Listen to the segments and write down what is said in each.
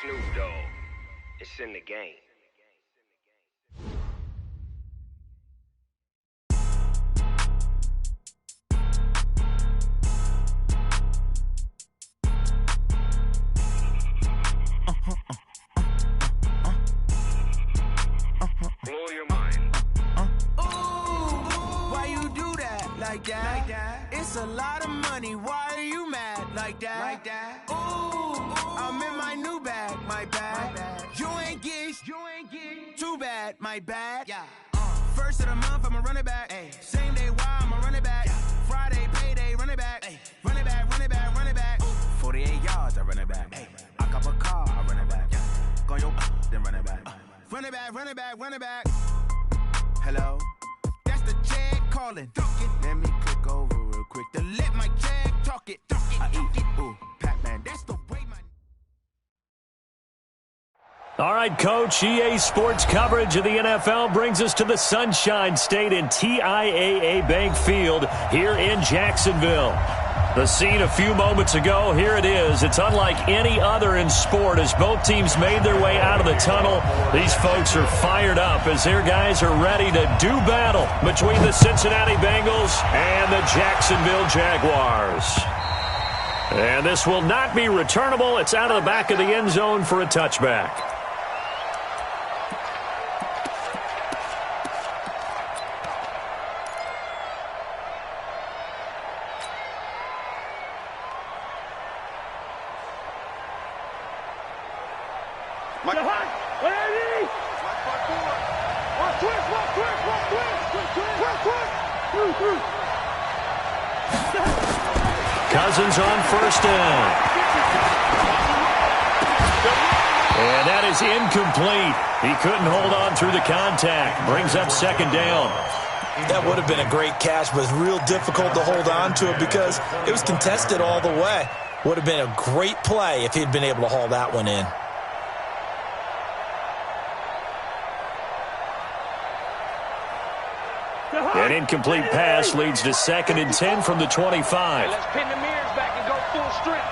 Snoop Dogg. It's in the game. Blow your mind. Why you do that like that? It's a lot of money. Why are you mad like that? Ooh, I'm in my new bag, my bad. You ain't get too bad, my bad. Yeah. First of the month, I'ma run it back. Ay. Same day, why I'ma run it back. Friday, payday, run it back. Ay. Run it back, run it back, run it back. 48 yards, I run it back. Ay. I cop a car, I run it back. Go your then run it back. Run it back, run it back, run it back. Hello? That's the jag calling. Let me click over real quick to let my jag talk it. I eat it. Ooh, Pac-Man, that's the way my... All right, Coach, EA Sports coverage of the NFL brings us to the Sunshine State in TIAA Bank Field here in Jacksonville. The scene a few moments ago, here it is. It's unlike any other in sport as both teams made their way out of the tunnel. These folks are fired up as their guys are ready to do battle between the Cincinnati Bengals and the Jacksonville Jaguars. And this will not be returnable. It's out of the back of the end zone for a touchback. Cousins on first down. And that is incomplete. He couldn't hold on through the contact. Brings up second down. That would have been a great catch, but it's real difficult to hold on to it because it was contested all the way. Would have been a great play if he'd been able to haul that one in. An incomplete pass leads to 2nd and 10 from the 25. Let's pin the mirrors back and go full strength.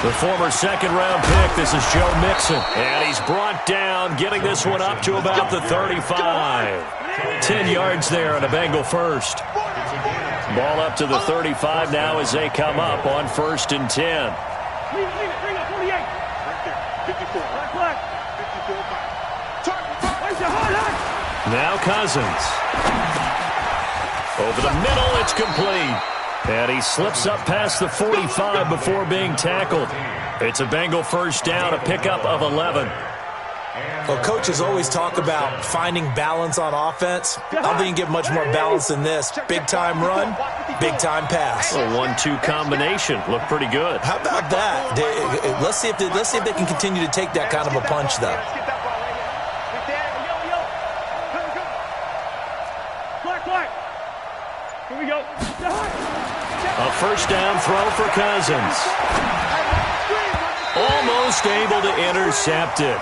The former second-round pick, this is Joe Mixon. And he's brought down, getting this one up to about the 35. 10 yards there on a Bengal first. Ball up to the 35 now as they come up on 1st and 10. Now Cousins. Over the middle, it's complete. And he slips up past the 45 before being tackled. It's a Bengal first down, a pickup of 11. Well, coaches always talk about finding balance on offense. I don't think you can get much more balance than this. Big-time run, big-time pass. A 1-2 combination. Looked pretty good. How about that? Let's see if they can continue to take that kind of a punch, though. A first down throw for Cousins. Almost able to intercept it.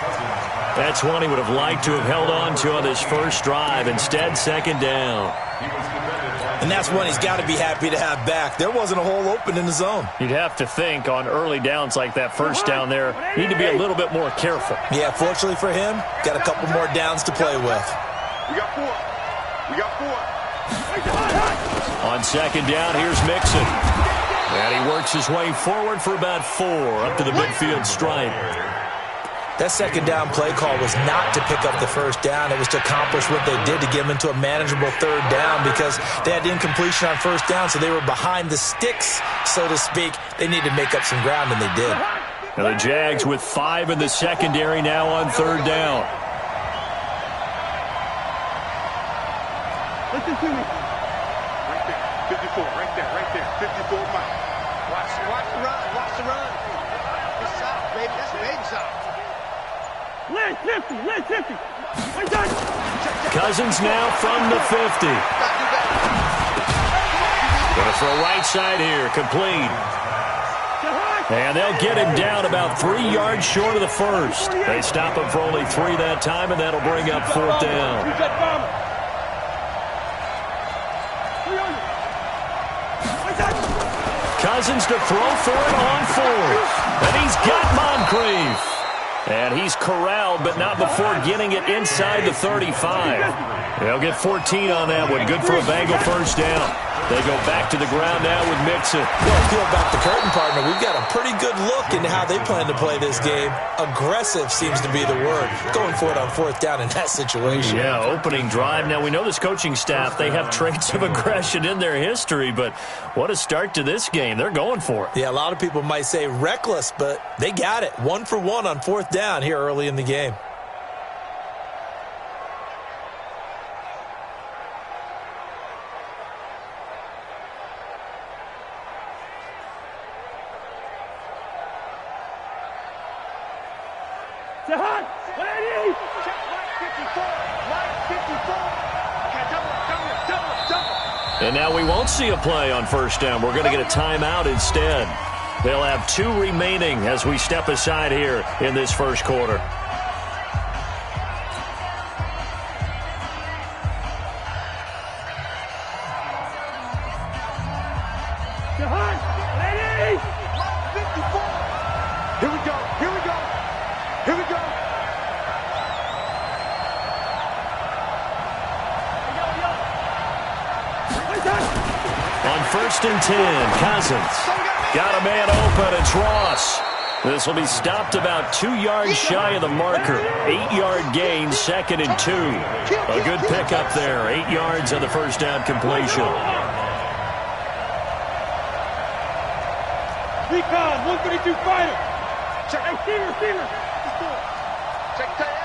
That's one he would have liked to have held on to on this first drive. Instead, second down. And that's one he's got to be happy to have back. There wasn't a hole open in the zone. You'd have to think on early downs like that first down there, need to be a little bit more careful. Yeah, fortunately for him, got a couple more downs to play with. We got four. On second down, here's Mixon. And he works his way forward for about 4 up to the midfield stripe. That second down play call was not to pick up the first down. It was to accomplish what they did to get them into a manageable third down because they had incompletion on first down, so they were behind the sticks, so to speak. They needed to make up some ground, and they did. Now the Jags with 5 in the secondary now on third down. Listen to me. Right there. 54, right there. 54 miles. Watch the run. It's soft, baby. That's big soft. Lynch 50. Cousins now from the 50. Gonna throw right side here, complete. And they'll get him down about 3 yards short of the first. They stop him for only 3 that time, and that'll bring up 4th down. Cousins to throw for it on 4th. And he's got Moncrief. And he's corralled, but not before getting it inside the 35. They'll get 14 on that one. Good for a Bengal first down. They go back to the ground now with Mixon. Well, peel back the curtain, partner. We've got a pretty good look into how they plan to play this game. Aggressive seems to be the word. Going for it on fourth down in that situation. Yeah, opening drive. Now, we know this coaching staff, they have traits of aggression in their history, but what a start to this game. They're going for it. Yeah, a lot of people might say reckless, but they got it. 1 for 1 on fourth down here early in the game. And now we won't see a play on first down. We're going to get a timeout instead. They'll have 2 remaining as we step aside here in this first quarter. Here we go. Here we go. Here we go. On first and 10, Cousins. Got a man open. It's Ross. This will be stopped about 2 yards shy of the marker. 8-yard gain, 2nd and 2. A good pickup there. 8 yards on the first down completion. Recon, 132 fighter. Check receiver. Check tight.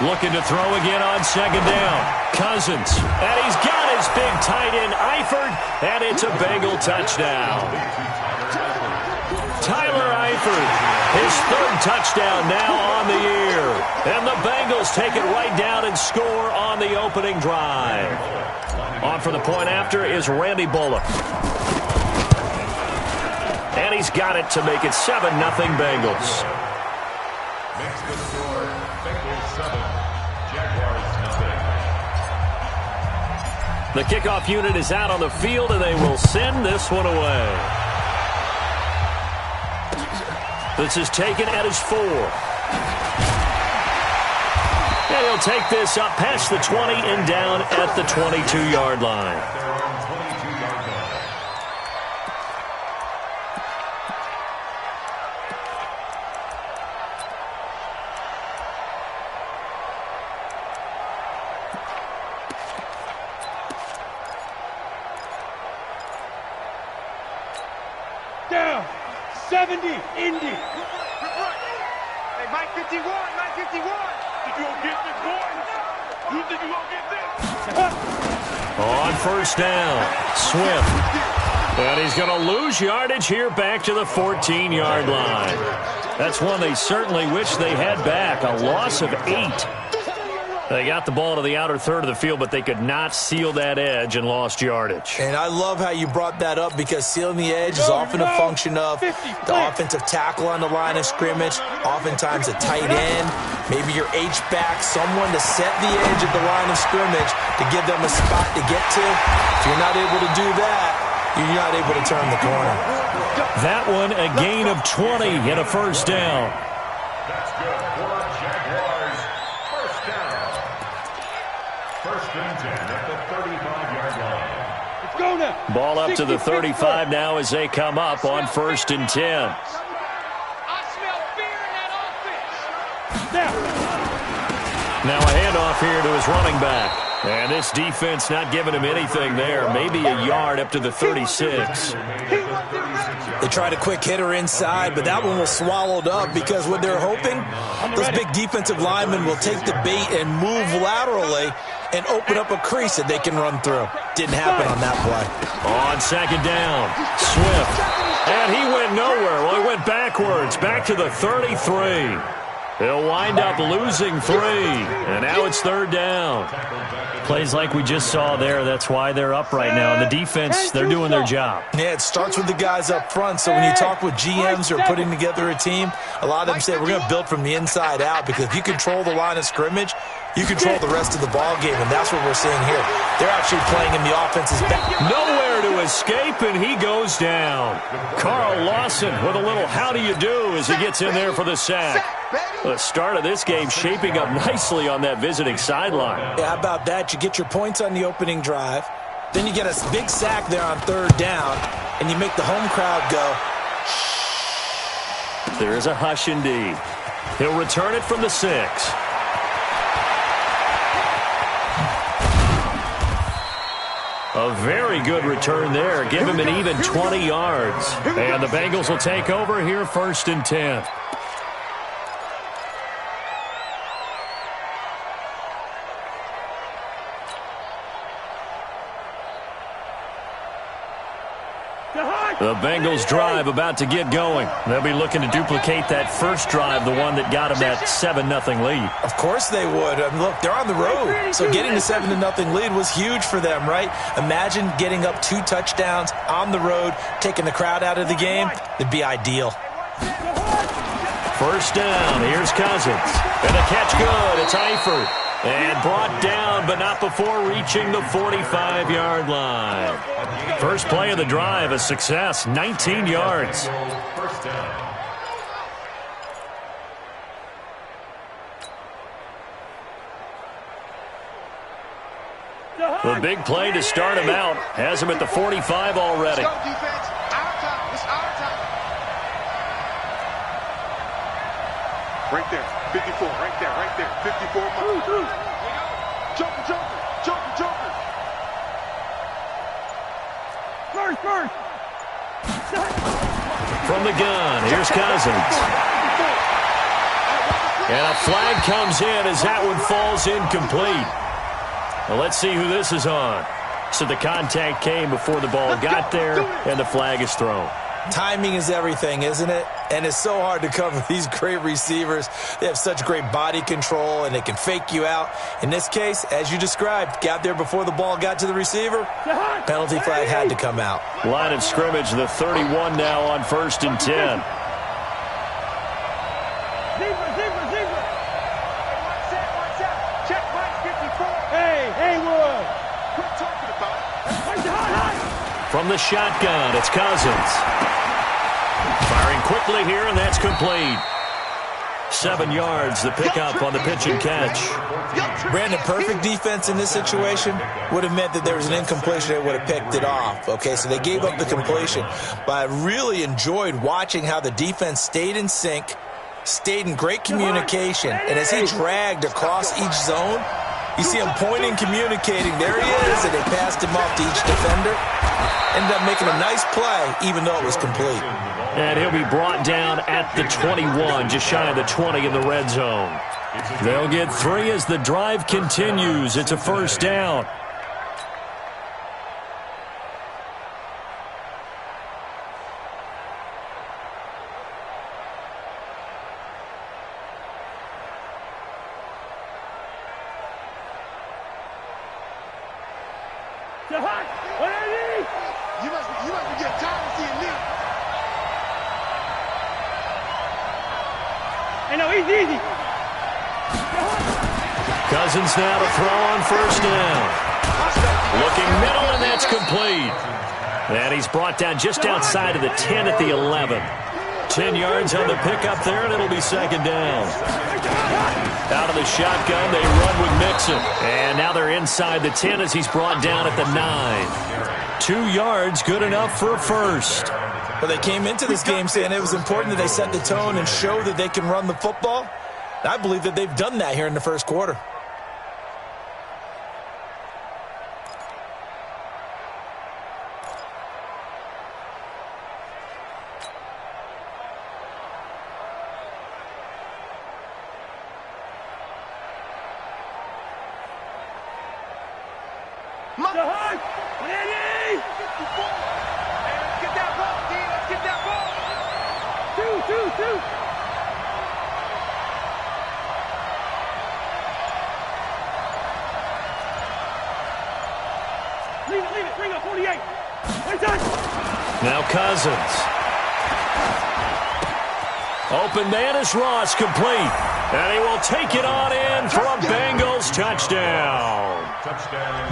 Looking to throw again on second down. Cousins. And he's got his big tight end, Eifert. And it's a Bengal touchdown. Tyler Eifert, his 3rd touchdown now on the year. And the Bengals take it right down and score on the opening drive. On for the point after is Randy Bullock. And he's got it to make it 7-0 Bengals. Makes the score Bengals 7, Jaguars nothing. The kickoff unit is out on the field, and they will send this one away. This is taken at his 4. And he'll take this up past the 20 and down at the 22-yard line. Down. 70. Indy. Hey, Mike 51. Did you go get this, boy? You think you gonna get this? On first down, Swift. And he's going to lose yardage here back to the 14-yard line. That's one they certainly wish they had back, a loss of 8. They got the ball to the outer third of the field, but they could not seal that edge and lost yardage. And I love how you brought that up because sealing the edge is often a function of the offensive tackle on the line of scrimmage, oftentimes a tight end, maybe your H-back, someone to set the edge at the line of scrimmage to give them a spot to get to. If you're not able to do that, you're not able to turn the corner. That one, a gain of 20 and a first down. That's good for Jaguars. First down. First and 10 at the 35-yard line. Let's go now. Ball up to the 35 now as they come up on first and 10. I smell fear in that offense. Now a handoff here to his running back. And this defense not giving him anything there. Maybe a yard up to the 36. They tried a quick hitter inside, but that one was swallowed up because what they're hoping, those big defensive linemen will take the bait and move laterally and open up a crease that they can run through. Didn't happen on that play. On second down, Swift. And he went nowhere. Well, he went backwards, back to the 33. He'll wind up losing 3. And now it's third down. Plays like we just saw there. That's why they're up right now. And the defense, they're doing their job. Yeah, it starts with the guys up front. So when you talk with GMs who are putting together a team, a lot of them say we're going to build from the inside out because if you control the line of scrimmage, you control the rest of the ball game, and that's what we're seeing here. They're actually playing in the offense's back. Nowhere there to escape, and he goes down. Carl Lawson with a little how do you do as he gets in there for the sack. The start of this game shaping up nicely on that visiting sideline. Yeah, how about that? You get your points on the opening drive. Then you get a big sack there on third down, and you make the home crowd go. There is a hush indeed. He'll return it from the 6. A very good return there. Give him an even 20 yards. And the Bengals will take over here 1st and 10. The Bengals drive about to get going. They'll be looking to duplicate that first drive, the one that got them that 7-0 lead. Of course they would. I mean, look, they're on the road. So getting the 7-0 lead was huge for them, right? Imagine getting up 2 touchdowns on the road, taking the crowd out of the game. It'd be ideal. First down. Here's Cousins. And the catch good. It's Eifert. And brought down, but not before reaching the 45-yard line. First play of the drive, a success, 19 yards. First down. The big play to start him out has him at the 45 already. Let's go, defense. Our time. It's our time. Right there. 54. Right there. Right there. 54. Joker. First. From the gun, here's Cousins. And a flag comes in as that one falls incomplete. Well, let's see who this is on. So the contact came before the ball got there, and the flag is thrown. Timing is everything, isn't it? And it's so hard to cover these great receivers. They have such great body control, and they can fake you out. In this case, as you described, got there before the ball got to the receiver. Penalty flag had to come out. Line of scrimmage, the 31 now on 1st and 10. Check Mike 54. Hey, Haywood. Quit talking about it. From the shotgun, it's Cousins. Firing quickly here, and that's complete. 7 yards, the pickup on the pitch and catch. Brandon, perfect defense in this situation would have meant that there was an incompletion that would have picked it off. Okay, so they gave up the completion. But I really enjoyed watching how the defense stayed in sync, stayed in great communication, and as he dragged across each zone, you see him pointing, communicating. There he is, and they passed him off to each defender. Ended up making a nice play, even though it was complete. And he'll be brought down at the 21, just shy of the 20 in the red zone. They'll get 3 as the drive continues. It's a first down. You must be getting tired of seeing me. Hey, no, easy. Cousins now to throw on first down. Looking middle, and that's complete. And he's brought down just outside of the 10 at the 11. 10 yards on the pickup there, and it'll be second down. Out of the shotgun, they run with Mixon. And now they're inside the 10 as he's brought down at the 9. 2 yards, good enough for a first. Well, they came into this game saying it was important that they set the tone and show that they can run the football. I believe that they've done that here in the first quarter. Now Cousins. Open man is Ross, complete. And he will take it on in for a Bengals touchdown.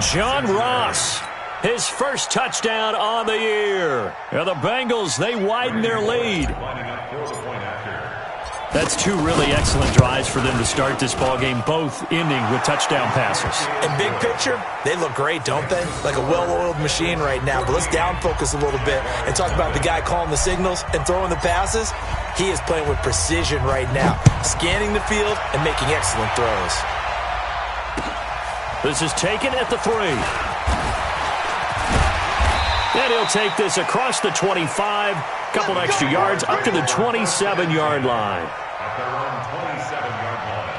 John Ross his first touchdown on the year. And the Bengals, they widen their lead. That's two really excellent drives for them to start this ballgame, both ending with touchdown passes. In big picture, they look great, don't they? Like a well-oiled machine right now. But let's down focus a little bit and talk about the guy calling the signals and throwing the passes. He is playing with precision right now, scanning the field and making excellent throws. This is taken at the 3. And he'll take this across the 25. Couple extra yards up to the 27-yard line. At their own 27-yard line.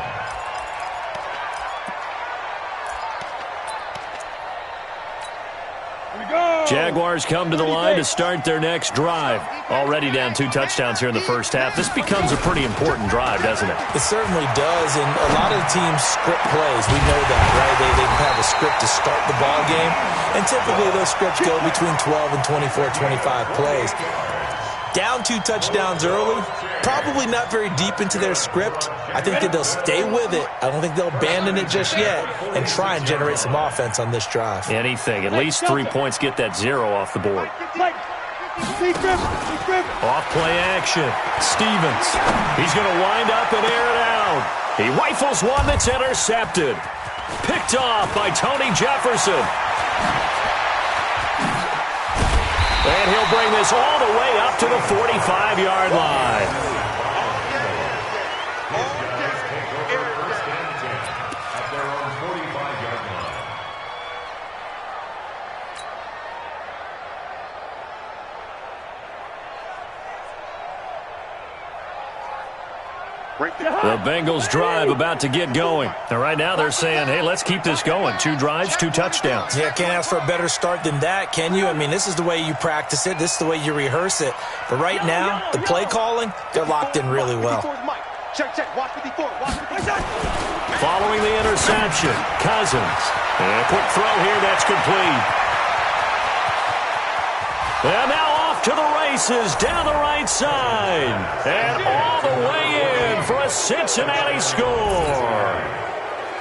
Jaguars come to the line to start their next drive. Already down 2 touchdowns here in the first half. This becomes a pretty important drive, doesn't it? It certainly does, and a lot of the teams script plays. We know that, right? They have a script to start the ball game, and typically those scripts go between 12 and 24, 25 plays. Down 2 touchdowns early, probably not very deep into their script. I think that they'll stay with it. I don't think they'll abandon it just yet and try and generate some offense on this drive. Anything. At least 3 points, get that 0 off the board. Off play action. Stevens. He's going to wind up and air it out. He rifles one that's intercepted. Picked off by Tony Jefferson. And he'll bring this all the way up to the 45-yard line. At their own 45-yard line. The Bengals drive about to get going. And right now they're saying, hey, let's keep this going. 2 drives, 2 touchdowns. Yeah, can't ask for a better start than that, can you? I mean, this is the way you practice it. This is the way you rehearse it. But right now, the play calling, they're locked in really well. Following the interception, Cousins. And a quick throw here that's complete. And now off to the races down the right side. And all the way in for a Cincinnati score.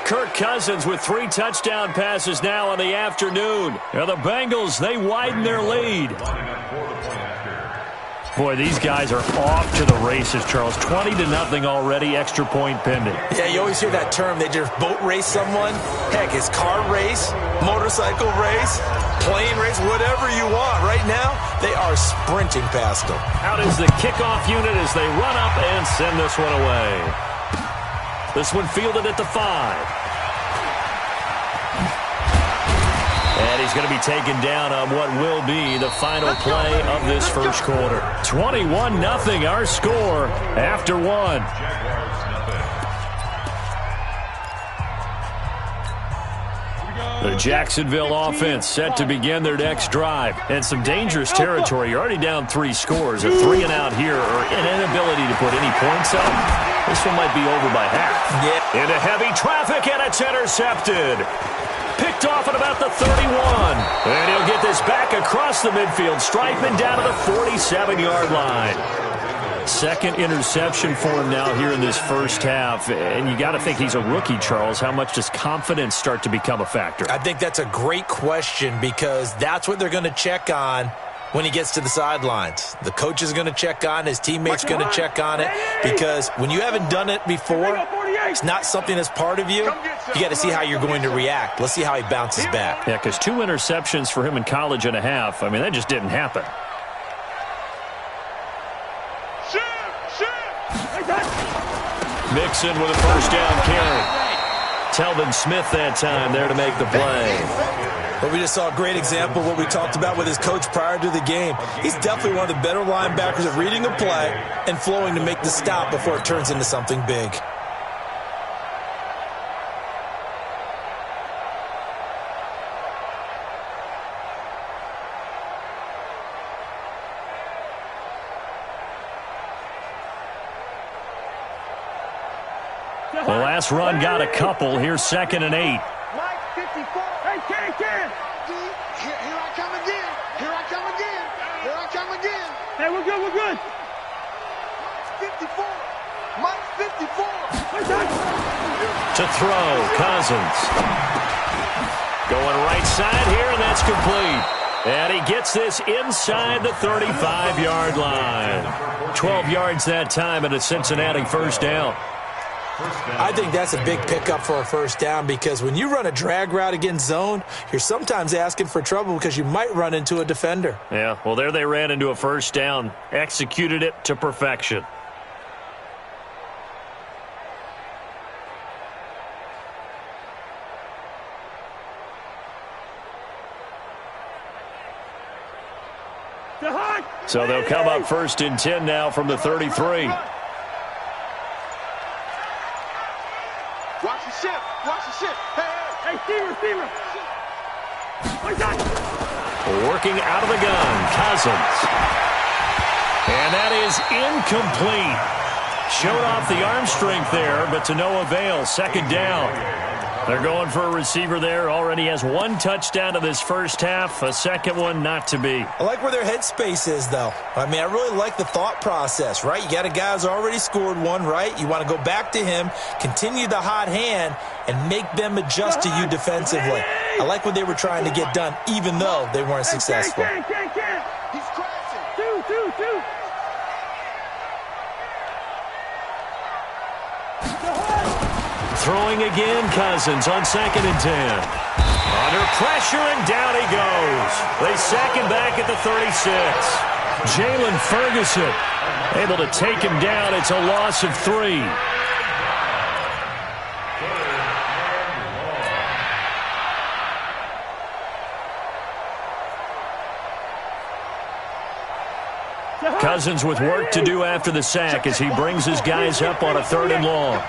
Kirk Cousins with 3 touchdown passes now in the afternoon. And the Bengals, they widen their lead. Boy, these guys are off to the races, Charles. 20-0 already, extra point pending. Yeah, you always hear that term. They just boat race someone. Heck, it's car race, motorcycle race, plane race, whatever you want. Right now, they are sprinting past them. Out is the kickoff unit as they run up and send this one away. This one fielded at the 5. And he's going to be taken down on what will be the final play of this first quarter. 21-0 our score after 1. The Jacksonville offense set to begin their next drive. And some dangerous territory. You're already down 3 scores. A 3 and out here or an inability to put any points up. This one might be over by half. Yeah. Into heavy traffic, and it's intercepted. Picked off at about the 31. And he'll get this back across the midfield stripe and down to the 47-yard line. Second interception for him now here in this first half. And you got to think he's a rookie, Charles. How much does confidence start to become a factor? I think that's a great question because that's what they're going to check on when he gets to the sidelines. The coach is going to check on it. His teammates going to check on it because when you haven't done it before, it's not something that's part of you. You got to see how you're going to react. Let's see how he bounces back. Yeah, because 2 interceptions for him in college and a half. I mean, that just didn't happen. Mixon with a first down carry. Telvin Smith that time there to make the play. But we just saw a great example of what we talked about with his coach prior to the game. He's definitely one of the better linebackers at reading a play and flowing to make the stop before it turns into something big. The last run got a couple. Here's 2nd and 8. Mike, 54. Hey, Ken. Here I come again. Here I come again. Here I come again. Hey, we're good. 54. Mike, 54. To throw, Cousins. Going right side here, and that's complete. And he gets this inside the 35-yard line. 12 yards that time, and a Cincinnati first down. I think that's a big pickup for a first down because when you run a drag route against zone, you're sometimes asking for trouble because you might run into a defender. Yeah, well, there they ran into a first down. Executed it to perfection. So they'll come up 1st and 10 now from the 33. Watch the shift. Watch the shift. Hey, receiver. Working out of the gun, Cousins. And that is incomplete. Showed off the arm strength there, but to no avail. 2nd down. They're going for a receiver there. Already has 1 touchdown in this first half. A second one not to be. I like where their headspace is, though. I mean, I really like the thought process, right? You got a guy who's already scored 1, right? You want to go back to him, continue the hot hand, and make them adjust to you defensively. I like what they were trying to get done, even though they weren't successful. He's crashing. Two. Throwing again, Cousins on 2nd and 10. Under pressure, and down he goes. They sack him back at the 36. Jalen Ferguson able to take him down. It's a loss of 3. Cousins with work to do after the sack as he brings his guys up on a 3rd and long.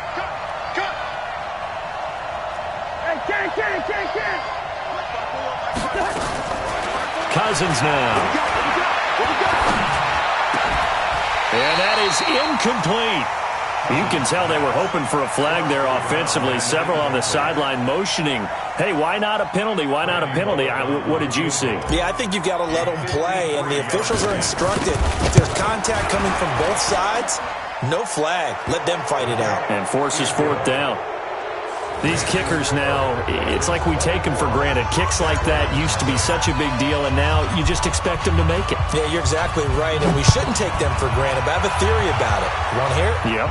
Cousins now. And that is incomplete. You can tell they were hoping for a flag there offensively. Several on the sideline motioning, hey, why not a penalty? Why not a penalty? What did you see? Yeah, I think you've got to let them play, and the officials are instructed. If there's contact coming from both sides, no flag. Let them fight it out. And forces 4th down. These kickers now, it's like we take them for granted. Kicks like that used to be such a big deal, and now you just expect them to make it. Yeah, you're exactly right, and we shouldn't take them for granted, but I have a theory about it. You want to hear it? Yep.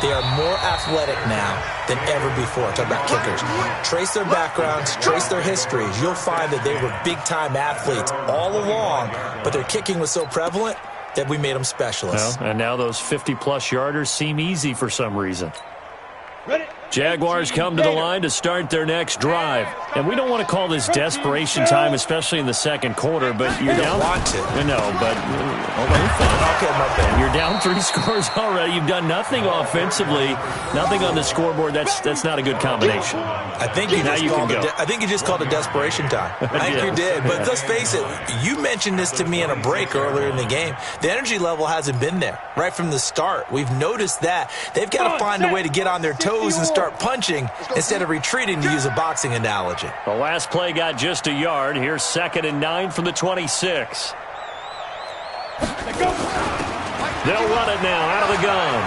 They are more athletic now than ever before. Talk about kickers. Trace their backgrounds, trace their histories. You'll find that they were big-time athletes all along, but their kicking was so prevalent that we made them specialists. Well, and now those 50-plus yarders seem easy for some reason. Jaguars come to the line to start their next drive. And we don't want to call this desperation time, especially in the second quarter, but you're down. Want to. No, but Okay, my bad. You're down 3 scores already. You've done nothing offensively, nothing on the scoreboard. That's not a good combination. I think you just called it desperation time. I think you did. But let's face it, you mentioned this to me in a break earlier in the game. The energy level hasn't been there right from the start. We've noticed that. They've got to find a way to get on their toes and start punching instead of retreating, to use a boxing analogy. The last play got just a yard. Here's 2nd and 9 from the 26. They'll run it now out of the gun.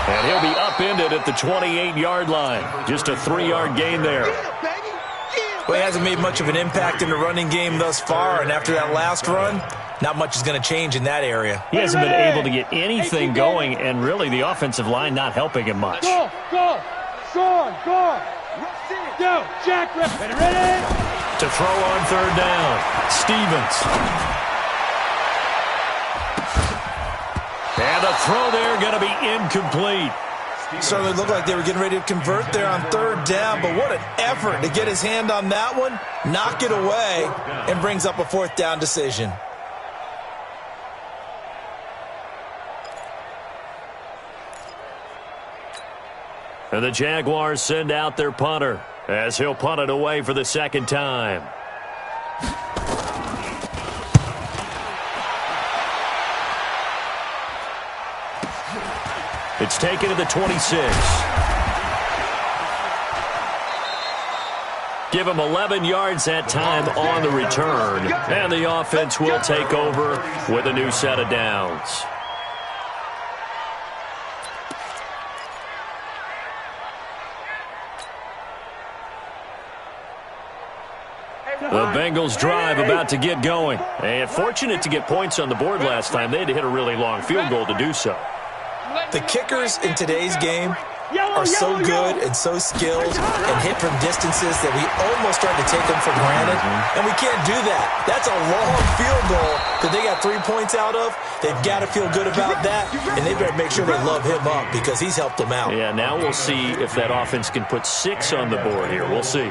And he'll be upended at the 28-yard line. Just a 3-yard gain there. Well, he hasn't made much of an impact in the running game thus far, and after that last run, not much is going to change in that area. He hasn't been able to get anything going, and really the offensive line not helping him much. Go! Go, Jack, ready? To throw on 3rd down, Stevens. And the throw there going to be incomplete. Certainly looked like they were getting ready to convert there on 3rd down, but what an effort to get his hand on that one, knock it away, and brings up a 4th down decision. And the Jaguars send out their punter as he'll punt it away for the 2nd time. It's taken to the 26. Give him 11 yards that time on the return. And the offense will take over with a new set of downs. Bengals drive about to get going. And fortunate to get points on the board last time. They had to hit a really long field goal to do so. The kickers in today's game are so good and so skilled and hit from distances that we almost start to take them for granted. And we can't do that. That's a long field goal that they got 3 points out of. They've got to feel good about that, and they better make sure they love him up because he's helped them out. Yeah, now we'll see if that offense can put 6 on the board here. We'll see.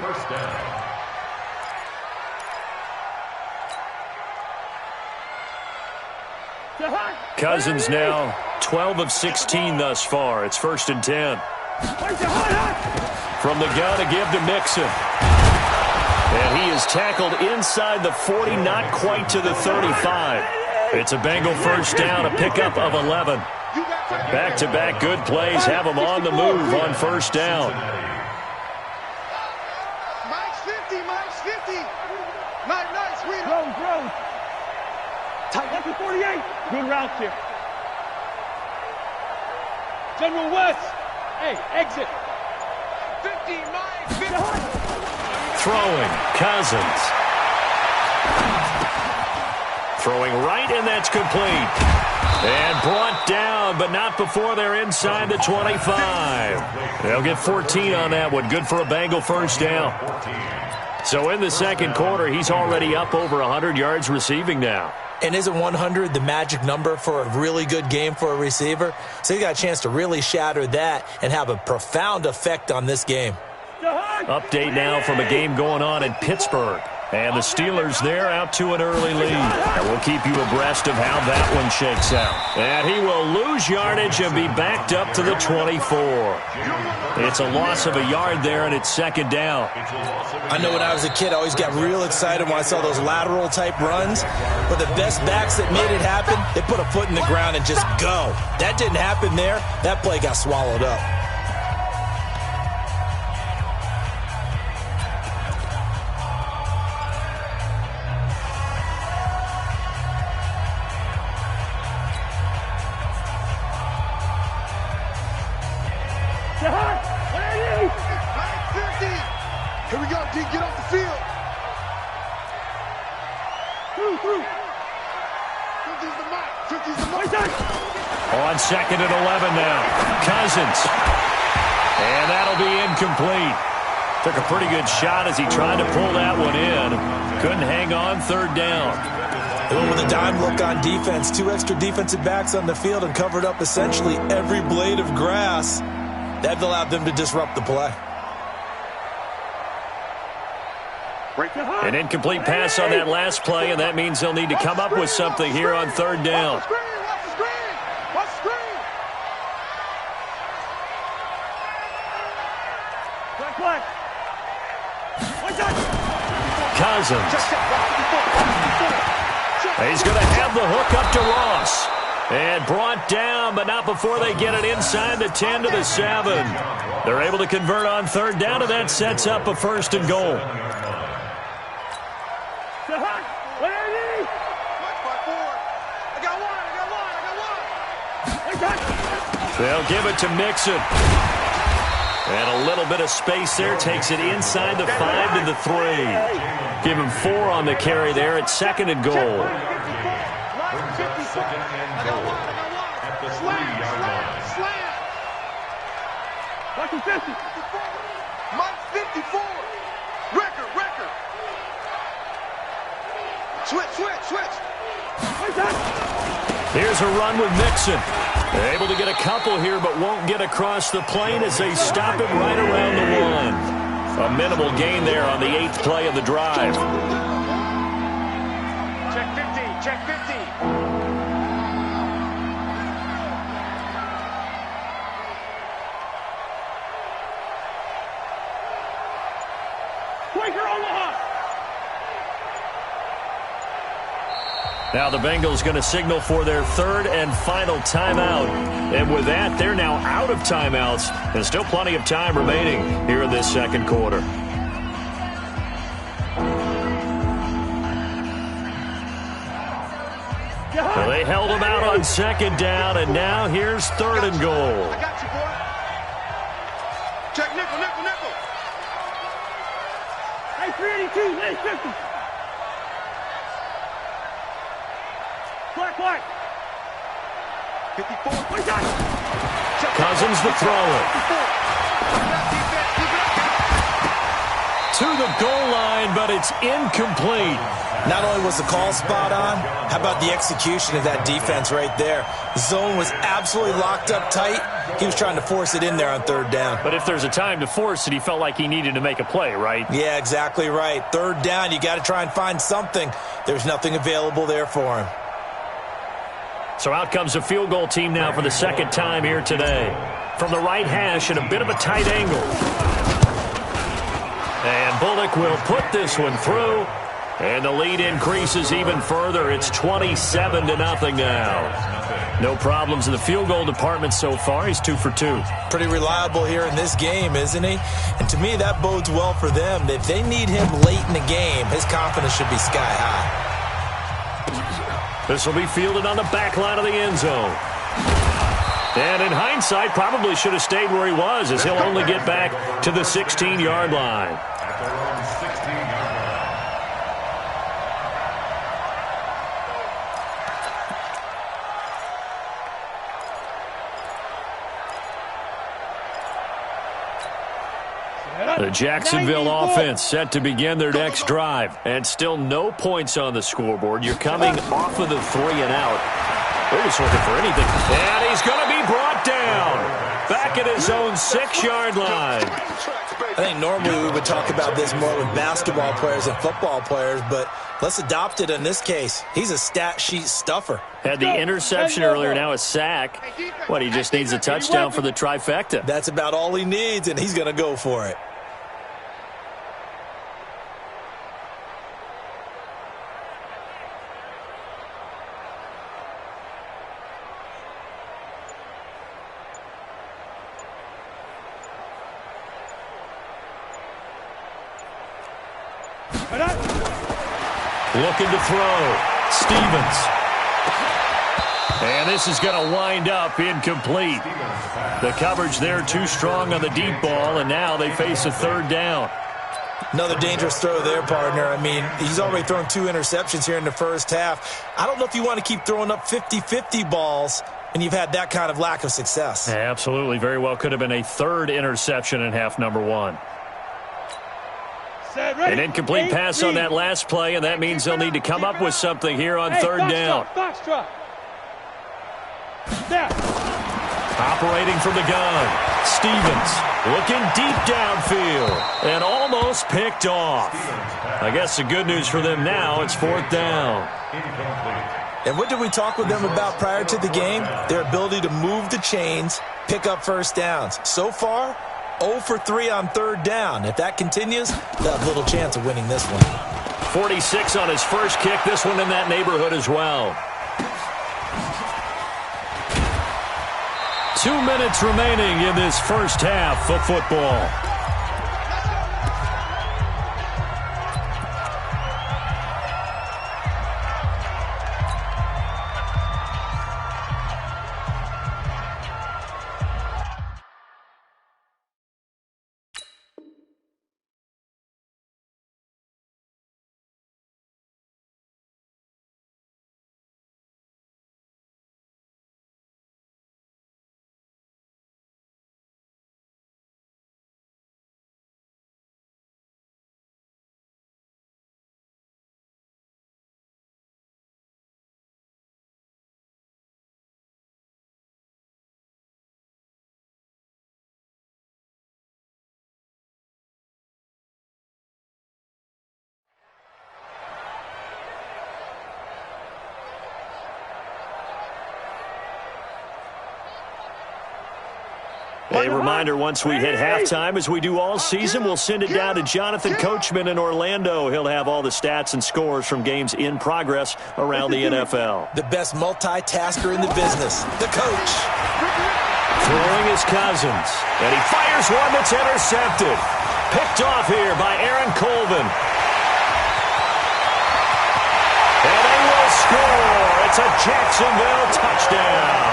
Cousins now 12 of 16 thus far. It's 1st and 10. From the gun, a give to Mixon. And he is tackled inside the 40, not quite to the 35. It's a Bengal first down, a pickup of 11. Back-to-back good plays have them on the move on first down. Mike's 50, Mike's 50. Nice, sweet. Grow. Tight up to 48. Good route here. General West. Hey, exit. 50, Mike, 50. Throwing, Cousins. Throwing right, and that's complete. And brought down, but not before they're inside the 25. They'll get 14 on that one. Good for a Bengal first down. So in the second quarter, he's already up over 100 yards receiving now. And isn't 100 the magic number for a really good game for a receiver? So he got a chance to really shatter that and have a profound effect on this game. Update now from a game going on in Pittsburgh. And the Steelers there out to an early lead. And we'll keep you abreast of how that one shakes out. And he will lose yardage and be backed up to the 24. It's a loss of a yard there, and it's second down. I know when I was a kid, I always got real excited when I saw those lateral-type runs. But the best backs that made it happen, they put a foot in the ground and just go. That didn't happen there. That play got swallowed up. Here we go, D, get off the field. Through. 50's the mark. 50's the mark. On 2nd and 11 now. Cousins. And that'll be incomplete. Took a pretty good shot as he tried to pull that one in. Couldn't hang on, third down. They went with a dime look on defense. 2 extra defensive backs on the field and covered up essentially every blade of grass. That allowed them to disrupt the play. An incomplete pass on that last play, and that means they'll need to come up with something here on third down. Watch the screen. Cousins. He's going to have the hook up to Ross. And brought down, but not before they get it inside the 10 to the 7. They're able to convert on third down, and that sets up a 1st and goal. They'll give it to Mixon. And a little bit of space there takes it inside the 5 to the 3. Give him 4 on the carry there at 2nd and goal. At the 3-yard line. Watch 50. Mike 54. Record. Switch. Here's a run with Mixon. They're able to get a couple here, but won't get across the plane as they stop it right around the 1. A minimal gain there on the 8th play of the drive. Check 50. Quaker Omaha. Now the Bengals going to signal for their 3rd and final timeout. And with that, they're now out of timeouts. And still plenty of time remaining here in this second quarter. So they held them out on 2nd down, and now here's 3rd and goal. I got you, boy. Check nickel. Hey, 382, hey, 50. Cousins the thrower. To the goal line, but it's incomplete. Not only was the call spot on, how about the execution of that defense right there? The zone was absolutely locked up tight. He was trying to force it in there on third down. But if there's a time to force it, he felt like he needed to make a play, right? Yeah, exactly right. Third down, you got to try and find something. There's nothing available there for him. So out comes a field goal team now for the second time here today. From the right hash at a bit of a tight angle. And Bullock will put this one through. And the lead increases even further. It's 27-0 now. No problems in the field goal department so far. He's 2 for 2. Pretty reliable here in this game, isn't he? And to me, that bodes well for them. If they need him late in the game, his confidence should be sky high. This will be fielded on the back line of the end zone. And in hindsight, probably should have stayed where he was, as he'll only get back to the 16-yard line. At their own 16-yard line. The Jacksonville offense set to begin their next drive. And still no points on the scoreboard. You're coming off of the 3 and out. They're just looking for anything. And he's going to be brought down. Back at his own 6-yard line. I think normally we would talk about this more with basketball players and football players, but let's adopt it in this case. He's a stat sheet stuffer. Had the interception earlier, now a sack. What, he just needs a touchdown for the trifecta. That's about all he needs, and he's going to go for it. Looking to throw. Stevens. And this is going to wind up incomplete. The coverage there too strong on the deep ball, and now they face a third down. Another dangerous throw there, partner. I mean, he's already thrown 2 interceptions here in the first half. I don't know if you want to keep throwing up 50-50 balls, and you've had that kind of lack of success. Absolutely. Very well could have been a third interception in half number 1. An incomplete pass on that last play, and that means they'll need to come up with something here on third down. Operating from the gun, Stevens looking deep downfield and almost picked off. I guess the good news for them now, it's 4th down. And what did we talk with them about prior to the game? Their ability to move the chains, pick up first downs. So far, 0 for 3 on third down. If that continues, they'll have little chance of winning this one. 46 on his first kick. This one in that neighborhood as well. 2 minutes remaining in this first half of football. A reminder, once we hit halftime, as we do all season, we'll send it down to Jonathan Coachman in Orlando. He'll have all the stats and scores from games in progress around the NFL. The best multitasker in the business, the coach. Throwing is Cousins, and he fires one that's intercepted. Picked off here by Aaron Colvin. And they will score. It's a Jacksonville touchdown.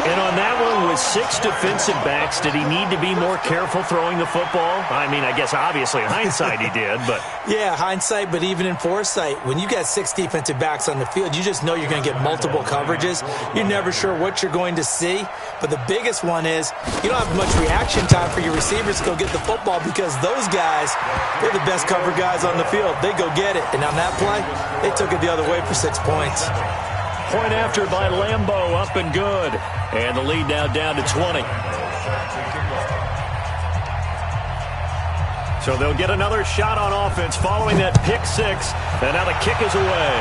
And on that one, with 6 defensive backs, did he need to be more careful throwing the football? I mean, I guess obviously in hindsight he did, but... Yeah, hindsight, but even in foresight, when you got 6 defensive backs on the field, you just know you're going to get multiple coverages. You're never sure what you're going to see. But the biggest one is you don't have much reaction time for your receivers to go get the football because those guys, they're the best cover guys on the field. They go get it. And on that play, they took it the other way for 6 points. Point after by Lambo, up and good. And the lead now down to 20. So they'll get another shot on offense following that pick 6. And now the kick is away.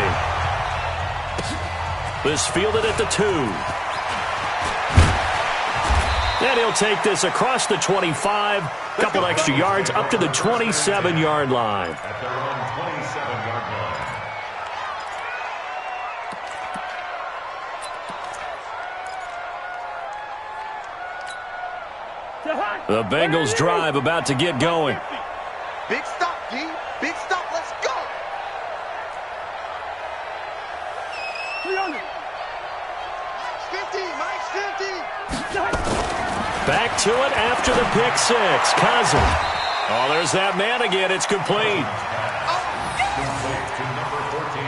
This fielded at the 2. And he'll take this across the 25. Couple extra yards up to the 27-yard line. At their own 27-yard line. The Bengals drive about to get going. Big stop, D. Big stop. Let's go. 300. 50. Mike's 50. Back to it after the pick 6. Cousins. Oh, there's that man again. It's complete. Complete to number 14.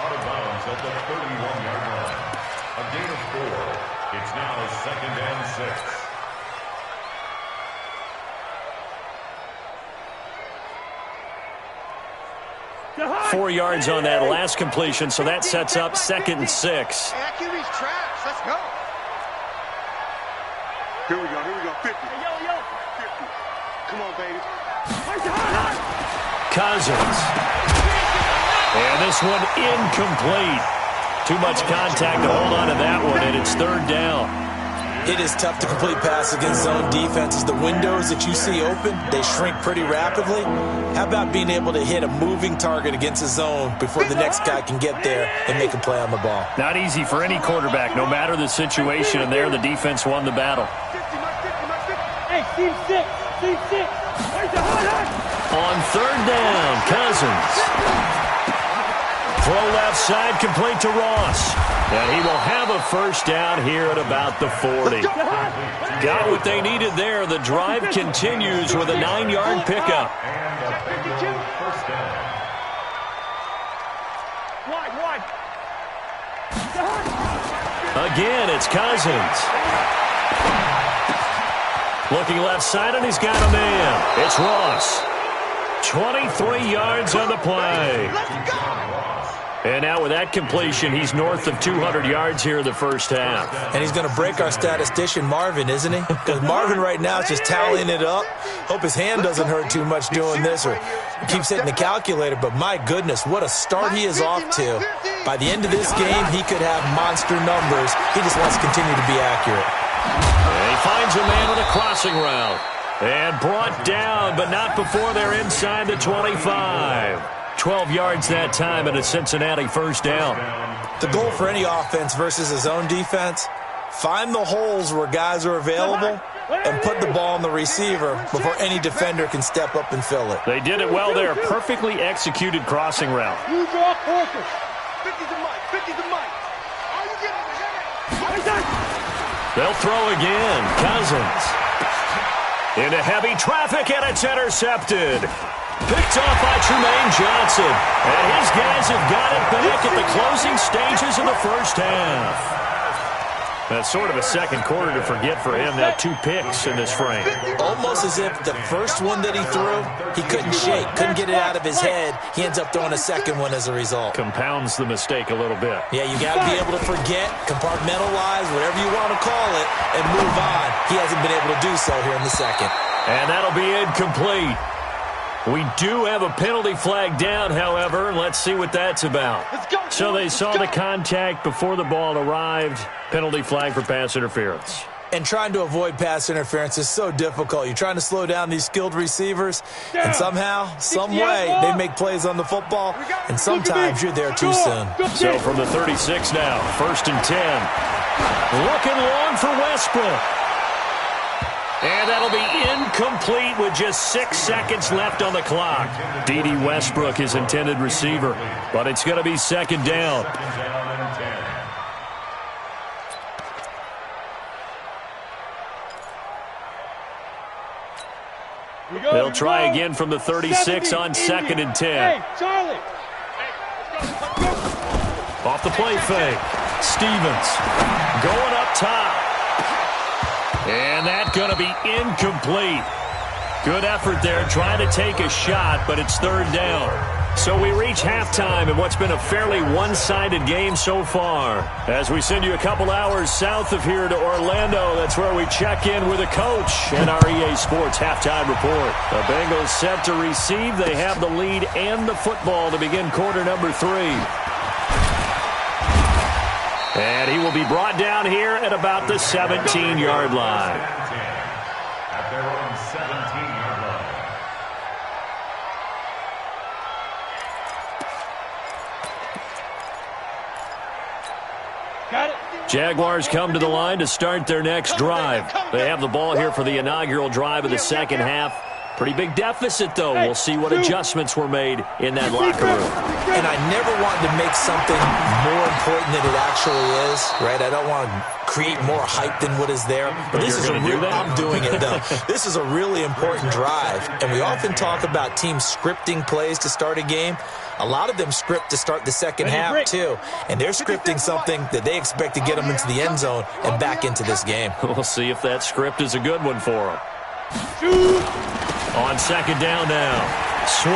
Out of bounds at the 31-yard line. A gain of 4. It's now 2nd and 6. 4 yards on that last completion, so that sets up 2nd and 6. Hey, that QB's trash. Let's go. Here we go. 50. Hey, yo. 50. Come on, baby. Cousins. And this one incomplete. Too much contact to hold on to that one, and it's 3rd down. It is tough to complete pass against zone defenses. The windows that you see open, they shrink pretty rapidly. How about being able to hit a moving target against a zone before the next guy can get there and make a play on the ball? Not easy for any quarterback, no matter the situation, and there the defense won the battle. 50, Mike 50. Hey, Steve 6. On 3rd down, Cousins. Throw left side, complete to Ross. And he will have a 1st down here at about the 40. Got what they needed there. The drive continues with a 9-yard pickup. And a big 1st down. Wide. Again, it's Cousins. Looking left side, and he's got a man. It's Ross. 23 yards on the play. Let's go. And now with that completion, he's north of 200 yards here in the 1st half. And he's going to break our statistician, Marvin, isn't he? Because Marvin right now is just tallying it up. Hope his hand doesn't hurt too much doing this or keeps hitting the calculator. But my goodness, what a start he is off to. By the end of this game, he could have monster numbers. He just wants to continue to be accurate. And he finds a man on a crossing route. And brought down, but not before they're inside the 25. 12 yards that time and a Cincinnati 1st down. The goal for any offense versus his own defense, find the holes where guys are available and put the ball on the receiver before any defender can step up and fill it. They did it well there. Perfectly executed crossing route. You draw focus. 50 to Mike. Are you getting it? They'll throw again. Cousins. Into heavy traffic, and it's intercepted. Picked off by Trumaine Johnson. And his guys have got it back at the closing stages of the 1st half. That's sort of a 2nd quarter to forget for him. Now 2 picks in this frame. Almost as if the first one that he threw, he couldn't shake, couldn't get it out of his head. He ends up throwing a 2nd one as a result. Compounds the mistake a little bit. Yeah, you got to be able to forget, compartmentalize, whatever you want to call it, and move on. He hasn't been able to do so here in the 2nd. And that'll be incomplete. We do have a penalty flag down, however. Let's see what that's about. So they saw the contact before the ball arrived. Penalty flag for pass interference. And trying to avoid pass interference is so difficult. You're trying to slow down these skilled receivers, and somehow, some way, they make plays on the football, and sometimes you're there too soon. So from the 36 now, 1st and 10. Looking long for Westbrook. And that'll be incomplete with just 6 seconds left on the clock. D.D. Westbrook, his intended receiver. But it's going to be 2nd down. They'll try again from the 36 on 2nd and 10. Hey, Charlie. Off the play fake. Stevens going up top. And that's going to be incomplete. Good effort there trying to take a shot, but it's 3rd down. So we reach halftime in what's been a fairly one-sided game so far. As we send you a couple hours south of here to Orlando, that's where we check in with a coach and our EA Sports halftime report. The Bengals set to receive. They have the lead and the football to begin quarter number 3. And he will be brought down here at about the 17-yard line. At their own 17-yard line. Got it. Jaguars come to the line to start their next drive. They have the ball here for the inaugural drive of the second half. Pretty big deficit, though. We'll see what adjustments were made in that locker room. And I never wanted to make something more important than it actually is, right? I don't want to create more hype than what is there. But this is I'm doing it, though. This is a really important drive. And we often talk about teams scripting plays to start a game. A lot of them script to start the second half, too. And they're scripting something that they expect to get them into the end zone and back into this game. We'll see if that script is a good one for them. On 2nd down now, Swift.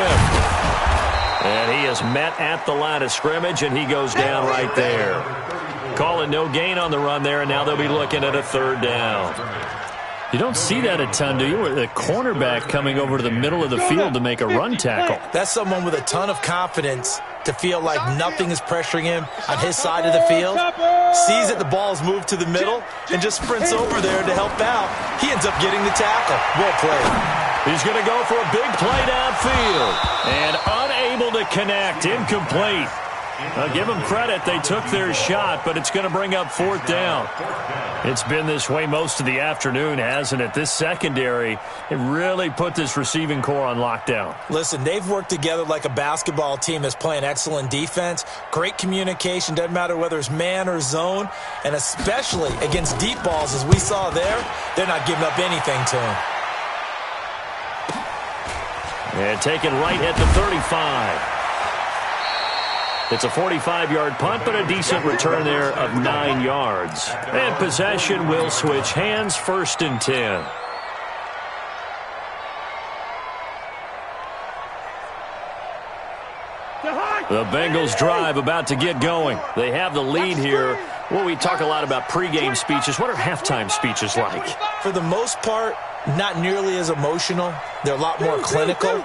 And he is met at the line of scrimmage, and he goes down right there. Calling no gain on the run there, and now they'll be looking at a 3rd down. You don't see that a ton, do you? The cornerback coming over to the middle of the field to make a run tackle. That's someone with a ton of confidence to feel like nothing is pressuring him on his side of the field. Sees that the ball's moved to the middle and just sprints over there to help out. He ends up getting the tackle. Well played. He's going to go for a big play downfield. And unable to connect. Incomplete. Give them credit. They took their shot, but it's going to bring up 4th down. It's been this way most of the afternoon, hasn't it? This secondary, it really put this receiving core on lockdown. Listen, they've worked together like a basketball team that's playing excellent defense. Great communication. Doesn't matter whether it's man or zone. And especially against deep balls, as we saw there, they're not giving up anything to them. And taken right at the 35. It's a 45-yard punt, but a decent return there of 9 yards. And possession will switch hands, 1st and 10. The Bengals drive about to get going. They have the lead here. Well, we talk a lot about pregame speeches. What are halftime speeches like? For the most part, not nearly as emotional. They're a lot more clinical.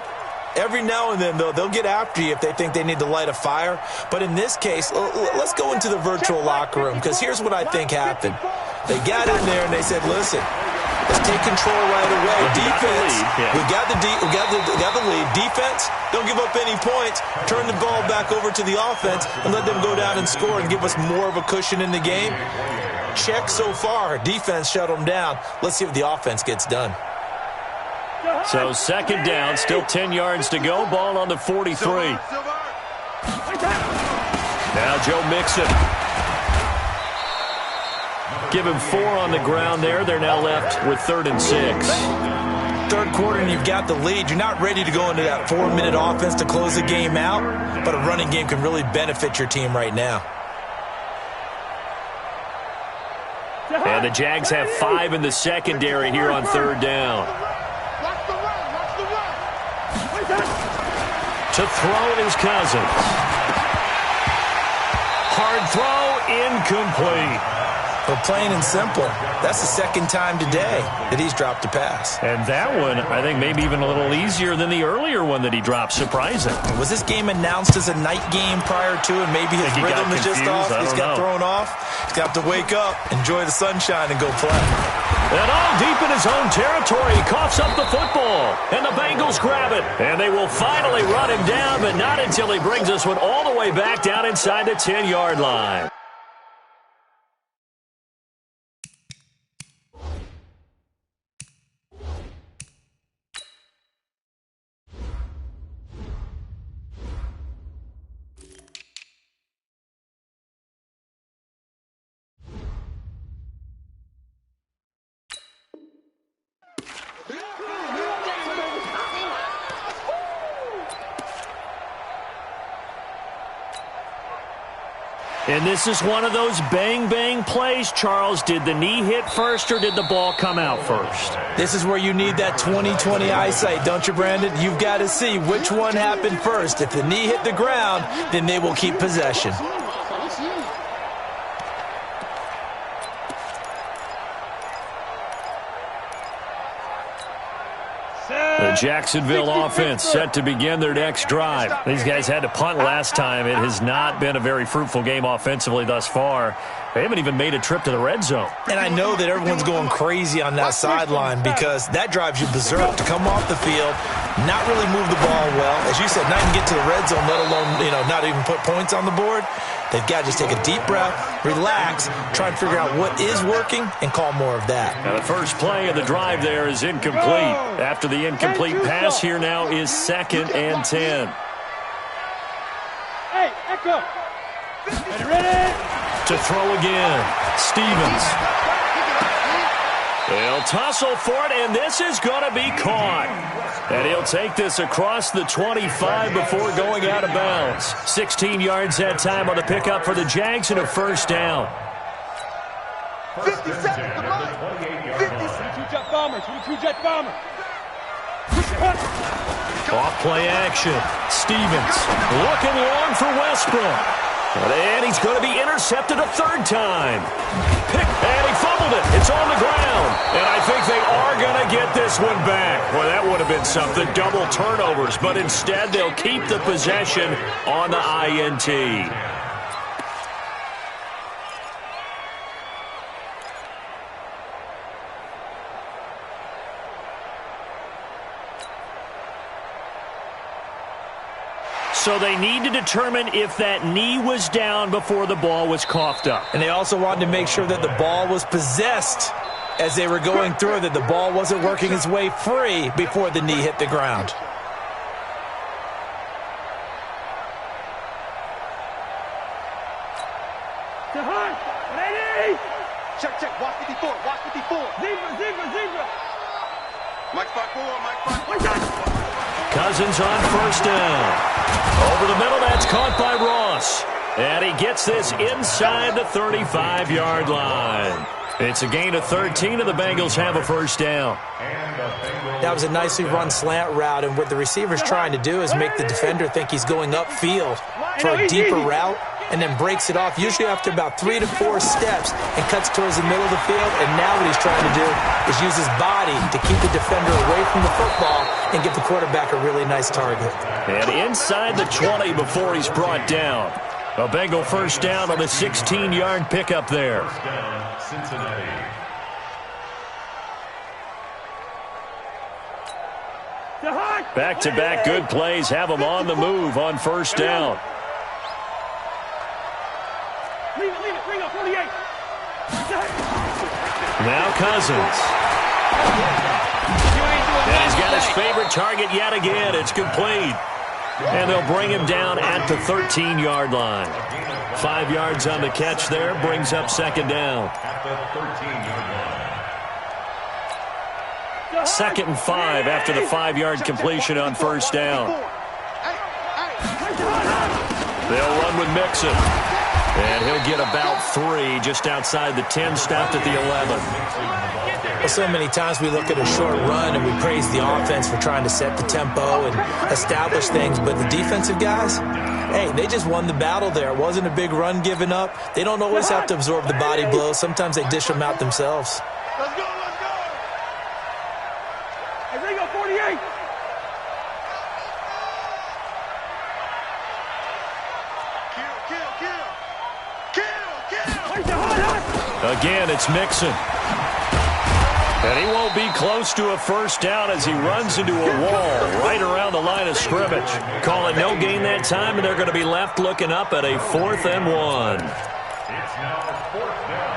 Every now and then, though, they'll get after you if they think they need to light a fire. But in this case, let's go into the virtual locker room, because here's what I think happened. They got in there and they said, listen, let's take control right away. Defense, we got the lead. Defense, don't give up any points. Turn the ball back over to the offense and let them go down and score and give us more of a cushion in the game. Check so far. Defense shut them down. Let's see if the offense gets done. So 2nd down, still 10 yards to go. Ball on the 43. Now Joe Mixon. Give him 4 on the ground there. They're now left with 3rd and 6. 3rd quarter and you've got the lead. You're not ready to go into that 4-minute offense to close the game out, but a running game can really benefit your team right now. And the Jags have 5 in the secondary here on 3rd down. To throw is Cousins. Hard throw, incomplete. But plain and simple, that's the 2nd time today that he's dropped a pass. And that one, I think, maybe even a little easier than the earlier one that he dropped. Surprising. Was this game announced as a night game prior to, and maybe his rhythm is just off? He's got thrown off. He's got to wake up, enjoy the sunshine, and go play. And all deep in his own territory, he coughs up the football. And the Bengals grab it. And they will finally run him down, but not until he brings this one all the way back down inside the 10-yard line. And this is one of those bang-bang plays, Charles. Did the knee hit first or did the ball come out first? This is where you need that 20/20 eyesight, don't you, Brandon? You've got to see which one happened first. If the knee hit the ground, then they will keep possession. The Jacksonville offense set to begin their next drive. These guys had to punt last time. It has not been a very fruitful game offensively thus far. They haven't even made a trip to the red zone. And I know that everyone's going crazy on that sideline because that drives you berserk to come off the field, not really move the ball well. As you said, not even get to the red zone, let alone, not even put points on the board. They've got to just take a deep breath, relax, try and figure out what is working, and call more of that. Now the first play of the drive there is incomplete. After the incomplete pass, here now is 2nd and 10. Hey, Echo. Ready? To throw again, Stevens. They'll tussle for it, and this is going to be caught. And he'll take this across the 25 before going out of bounds. 16 yards that time on the pickup for the Jags and a first down. 50 seconds to run. 22-jet bomber. 22-jet bomber. Off play action. Stevens looking long for Westbrook. And he's going to be intercepted a third time. And he fumbled it. It's on the ground. And I think they are going to get this one back. Well, that would have been something. Double turnovers. But instead, they'll keep the possession on the INT. So they need to determine if that knee was down before the ball was coughed up. And they also wanted to make sure that the ball was possessed as they were going through, that the ball wasn't working its way free before the knee hit the ground. Ready? Check, watch 54, watch 54. Zebra. Mike 5-4. Cousins on first down. Over the middle, that's caught by Ross. And he gets this inside the 35-yard line. It's a gain of 13, and the Bengals have a first down. That was a nicely run slant route, and what the receiver's trying to do is make the defender think he's going upfield for a deeper route, and then breaks it off, usually after about 3 to 4 steps, and cuts towards the middle of the field. And now what he's trying to do is use his body to keep the defender away from the football and give the quarterback a really nice target. And inside the 20 before he's brought down. A Bengal first down on the 16-yard pickup there. Cincinnati. Back-to-back good plays have them on the move on first down. Leave it, 48. Now Cousins. And he's got his favorite target yet again. It's complete. And they'll bring him down at the 13-yard line. 5 yards on the catch there, brings up second down. At the 13-yard line. 2nd and 5 after the 5-yard completion on first down. They'll run with Mixon. And he'll get about 3 just outside the 10, stopped at the 11. Well, so many times we look at a short run and we praise the offense for trying to set the tempo and establish things, but the defensive guys, hey, they just won the battle there. It wasn't a big run given up. They don't always have to absorb the body blows. Sometimes they dish them out themselves. Let's go. Hey, Ringo, 48. Again, it's Mixon. And he won't be close to a first down as he runs into a wall right around the line of scrimmage. Call it no gain that time, and they're going to be left looking up at a 4th and 1. It's now 4th down.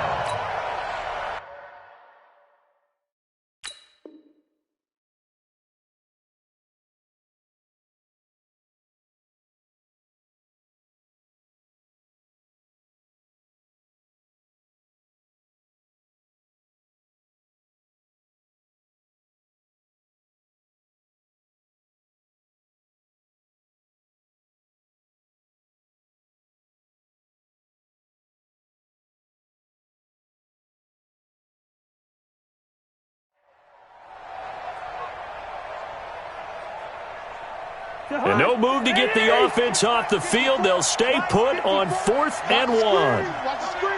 And no move to get the offense off the field. They'll stay put on 4th and 1. Watch the screen.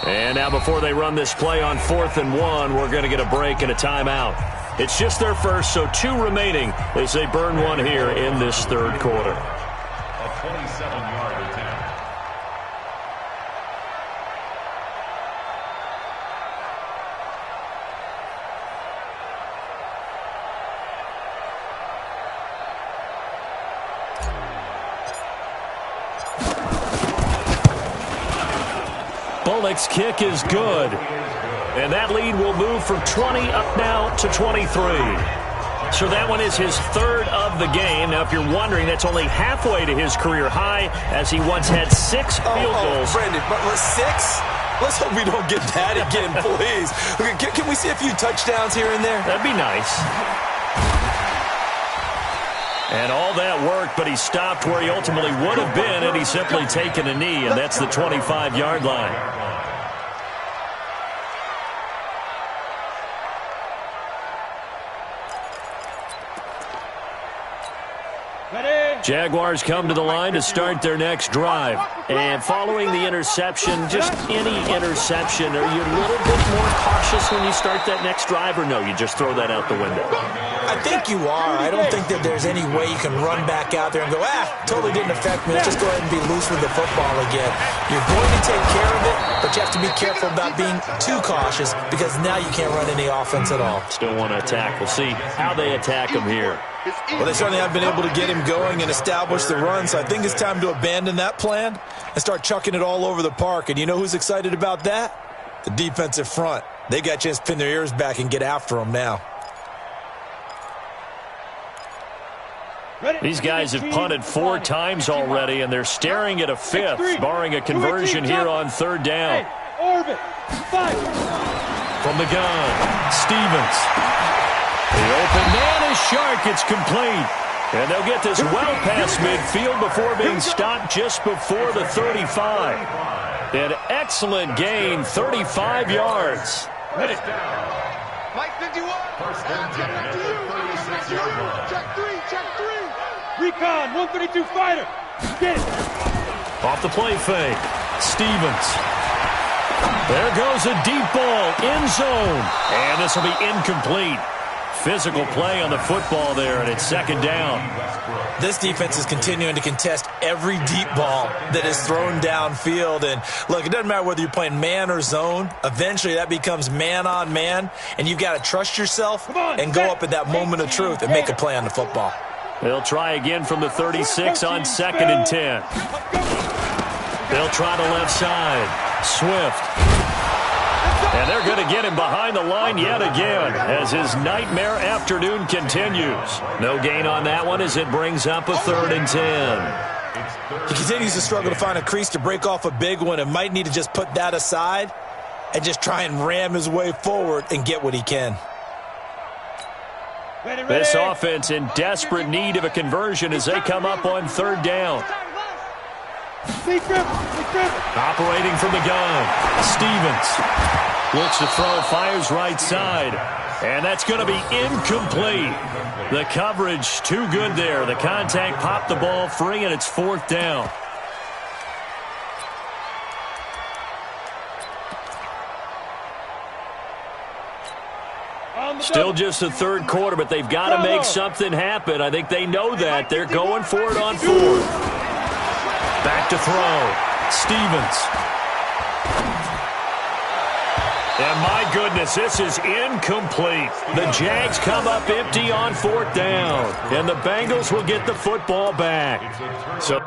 And now before they run this play on 4th and 1, we're going to get a break and a timeout. It's just their first, so 2 remaining as they burn one here in this third quarter. A 27-yard attempt. Bullock's kick is good. And that lead will move from 20 up now to 23. So that one is his 3rd of the game. Now, if you're wondering, that's only halfway to his career high, as he once had 6 field goals. Brandon, but 6? Let's hope we don't get that again, please. Okay, can we see a few touchdowns here and there? That'd be nice. And all that work, but he stopped where he ultimately would have been had he simply taken a knee, and that's the 25-yard line. Jaguars come to the line to start their next drive. And following the interception, just any interception, are you a little bit more cautious when you start that next drive, or no, you just throw that out the window? I think you are. I don't think that there's any way you can run back out there and go, totally didn't affect me. Let's just go ahead and be loose with the football again. You're going to take care of it, but you have to be careful about being too cautious because now you can't run any offense at all. Still want to attack. We'll see how they attack him here. Well, they certainly have been able to get him going and establish the run, so I think it's time to abandon that plan and start chucking it all over the park. And you know who's excited about that? The defensive front. They got a chance to pin their ears back and get after him now. These guys have punted 4 times already, and they're staring at a 5th, barring a conversion here on 3rd down. From the gun, Stevens. The open man is Shark. It's complete. And they'll get this well past midfield before being stopped just before the 35. An excellent gain, 35 yards. Mike 51. First and 10 at the 36-yard line. Check 3. Recon, 132 fighter. Get it. Off the play fake. Stevens. There goes a deep ball, end zone. And this will be incomplete. Physical play on the football there, and it's 2nd down. This defense is continuing to contest every deep ball that is thrown downfield. And, look, it doesn't matter whether you're playing man or zone. Eventually, that becomes man on man, and you've got to trust yourself and go up at that moment of truth and make a play on the football. They'll try again from the 36 on 2nd and 10. They'll try to left side. Swift. And they're going to get him behind the line yet again as his nightmare afternoon continues. No gain on that one as it brings up a 3rd and 10. He continues to struggle to find a crease to break off a big one and might need to just put that aside and just try and ram his way forward and get what he can. This offense in desperate need of a conversion as they come up on 3rd down. Operating from the gun, Stevens. Looks to throw, fires right side. And that's going to be incomplete. The coverage too good there. The contact popped the ball free, and it's 4th down. Still just the 3rd quarter, but they've got to make something happen. I think they know that. They're going for it on 4th. Back to throw. Stevens. And my goodness, this is incomplete. The Jags come up empty on 4th down. And the Bengals will get the football back. So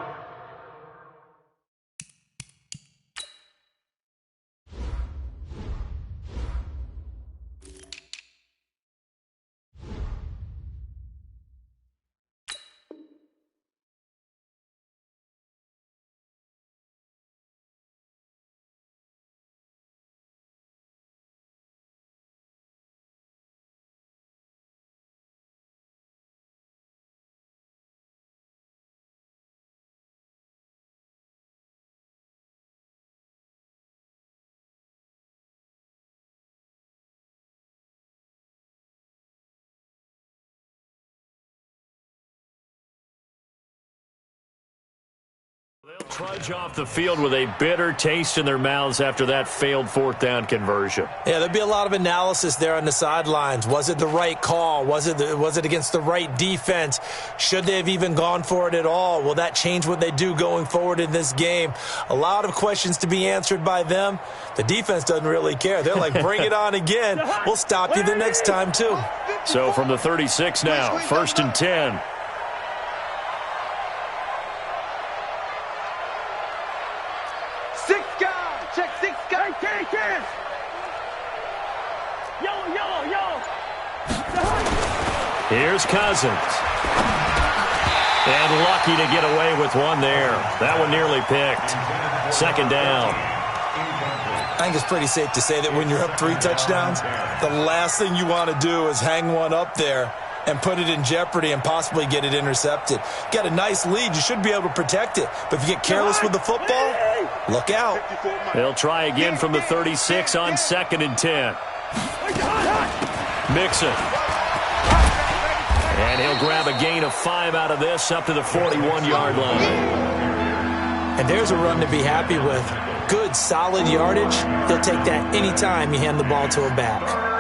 trudge off the field with a bitter taste in their mouths after that failed fourth down conversion. Yeah, there'd be a lot of analysis there on the sidelines. Was it the right call? Was it against the right defense? Should they have even gone for it at all? Will that change what they do going forward in this game? A lot of questions to be answered by them. The defense doesn't really care. They're like, bring it on again. We'll stop you the next time, too. So from the 36 now, 1st and 10. Here's Cousins. And lucky to get away with one there. That one nearly picked. 2nd down. I think it's pretty safe to say that when you're up 3 touchdowns, the last thing you want to do is hang one up there and put it in jeopardy and possibly get it intercepted. Got a nice lead. You should be able to protect it. But if you get careless with the football, look out. They'll try again from the 36 on 2nd and 10. Mixon. And he'll grab a gain of 5 out of this up to the 41-yard line. And there's a run to be happy with. Good, solid yardage. He'll take that anytime you hand the ball to a back.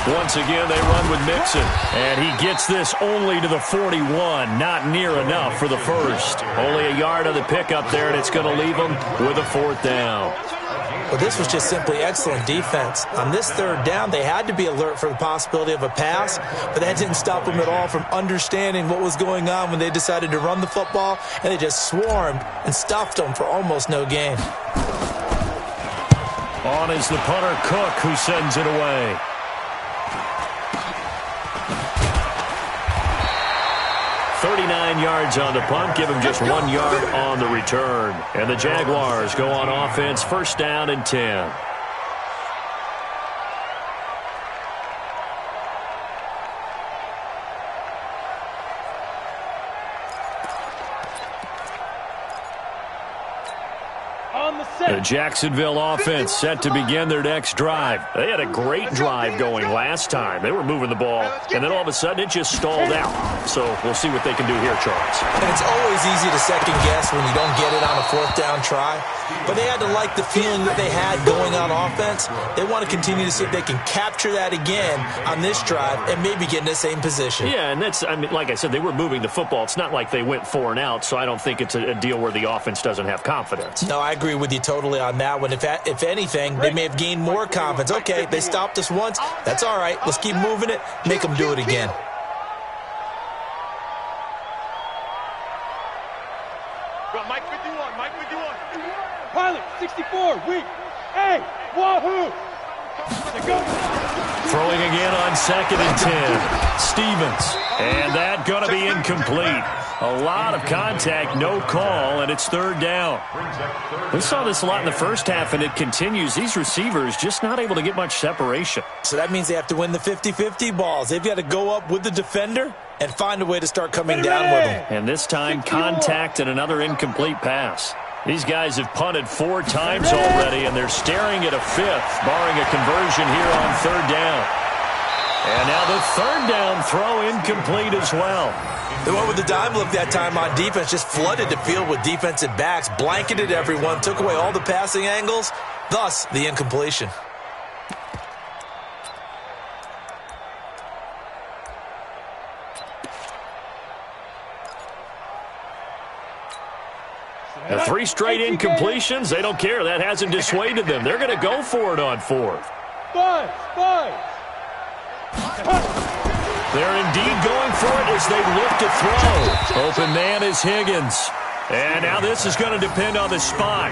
Once again, they run with Mixon. And he gets this only to the 41. Not near enough for the first. Only a yard of the pickup there, and it's going to leave him with a 4th down. Well, this was just simply excellent defense. On this 3rd down, they had to be alert for the possibility of a pass, but that didn't stop them at all from understanding what was going on when they decided to run the football, and they just swarmed and stuffed them for almost no gain. On is the punter, Cook, who sends it away. "39 yards on the punt, give him just 1 yard on the return. And the Jaguars go on offense, 1st down and 10. The Jacksonville offense set to begin their next drive. They had a great drive going last time. They were moving the ball, and then all of a sudden it just stalled out. So we'll see what they can do here, Charles. And it's always easy to second guess when you don't get it on a 4th down try. But they had to like the feeling that they had going on offense. They want to continue to see if they can capture that again on this drive and maybe get in the same position. Yeah, and that's, I mean, like I said, they were moving the football. It's not like they went 4 and out, so I don't think it's a deal where the offense doesn't have confidence. No, I agree with you totally on that one. If anything, they may have gained more confidence. Okay, they stopped us once. That's all right. Let's keep moving it. Make them do it again. Mike 51, Mike 51. Pilot, 64, weak. Hey, wahoo! Throwing again on 2nd and 10. Stevens. And that going to be incomplete. A lot of contact, no call, and it's 3rd down. We saw this a lot in the first half, and it continues. These receivers just not able to get much separation. So that means they have to win the 50-50 balls. They've got to go up with the defender and find a way to start coming down with them. And this time, contact and another incomplete pass. These guys have punted 4 times already, and they're staring at a 5th, barring a conversion here on 3rd down. And now the 3rd down throw incomplete as well. They went with the dime look that time on defense, just flooded the field with defensive backs, blanketed everyone, took away all the passing angles, thus the incompletion. And 3 straight incompletions, they don't care. That hasn't dissuaded them. They're going to go for it on 4th. They're indeed going for it as they look to throw. Open man is Higgins. And now this is going to depend on the spot.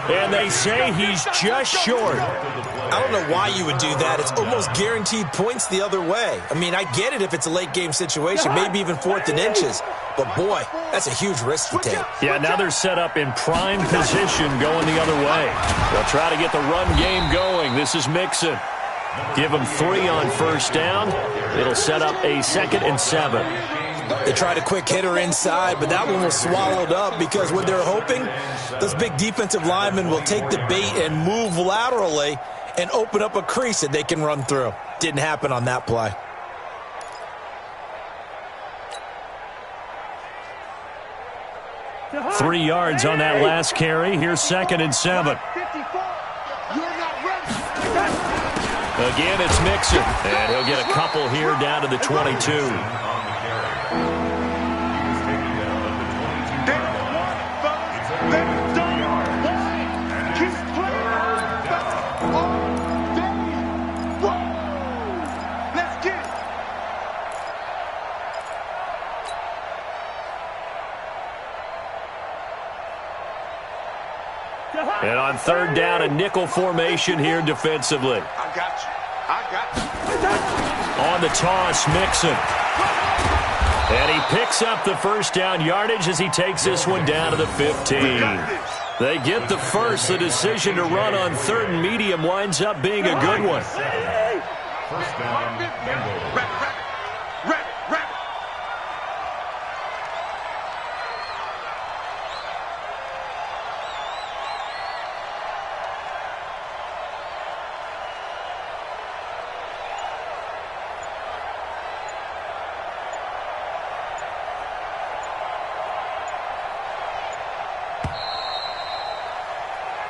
And they say he's just short. I don't know why you would do that. It's almost guaranteed points the other way. I mean, I get it if it's a late game situation, maybe even 4th and inches. But, boy, that's a huge risk to take. Yeah, now they're set up in prime position going the other way. They'll try to get the run game going. This is Mixon. Give him 3 on first down. It'll set up a 2nd and 7. They tried a quick hitter inside, but that one was swallowed up because what they're hoping, those big defensive linemen will take the bait and move laterally and open up a crease that they can run through. Didn't happen on that play. Three yards on that last carry. Here's 2nd and 7. Again, it's Mixon. And he'll get a couple here down to the 22. And on 3rd down, a nickel formation here defensively. I got you. I got you. On the toss, Mixon. And he picks up the first down yardage as he takes this one down to the 15. They get the first. The decision to run on 3rd and medium winds up being a good one. First down, Bengals.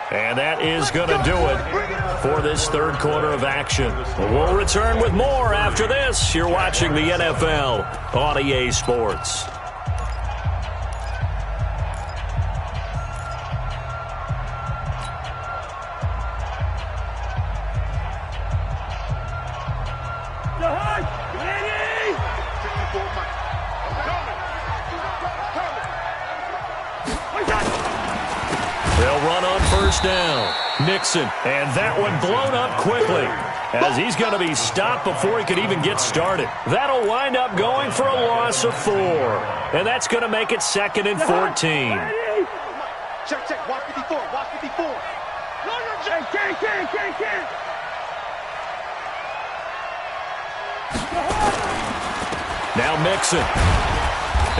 And that is going to do it for this 3rd quarter of action. We'll return with more after this. You're watching the NFL on EA Sports. Down. Nixon, and that one blown up quickly as he's going to be stopped before he could even get started. That'll wind up going for a loss of 4, and that's going to make it 2nd and 14. Check, check, watch 54, watch 54. Can. Now Mixon,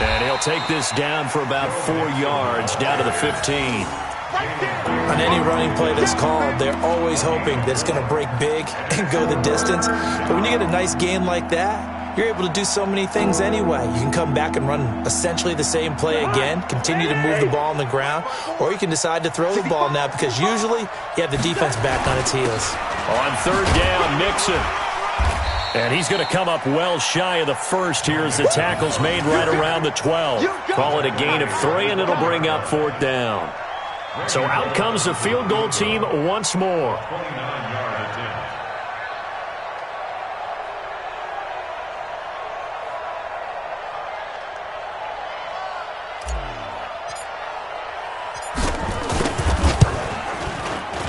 and he'll take this down for about 4 yards down to the 15. On any running play that's called, they're always hoping that it's going to break big and go the distance. But when you get a nice game like that, you're able to do so many things anyway. You can come back and run essentially the same play again, continue to move the ball on the ground, or you can decide to throw the ball now because usually you have the defense back on its heels. On 3rd down, Mixon. And he's going to come up well shy of the first here as the tackle's made right around the 12. Call it a gain of 3, and it'll bring up 4th down. So out comes the field goal team once more.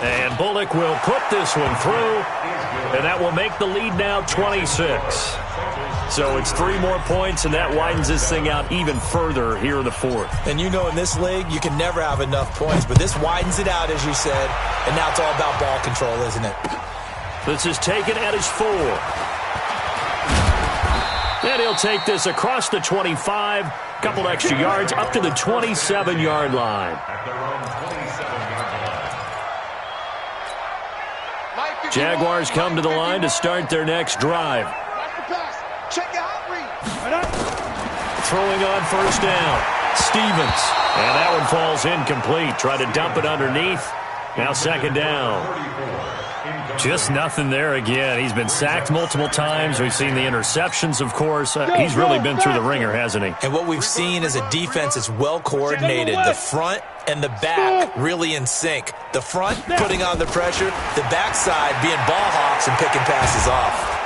And Bullock will put this one through, and that will make the lead now 26. So it's 3 more points, and that widens this thing out even further here in the 4th. And you know in this league, you can never have enough points, but this widens it out, as you said, and now it's all about ball control, isn't it? This is taken at his 4. And he'll take this across the 25, couple extra yards, up to the 27-yard line. Jaguars come to the line to start their next drive. Check the hot read. Throwing on first down, Stevens. And that one falls incomplete. Try to dump it underneath. Now 2nd down. Just nothing there again. He's been sacked multiple times. We've seen the interceptions, of course. He's really been through the ringer, hasn't he? And what we've seen is a defense that's well coordinated. The front and the back really in sync. The front putting on the pressure, the backside being ball hawks and picking passes off.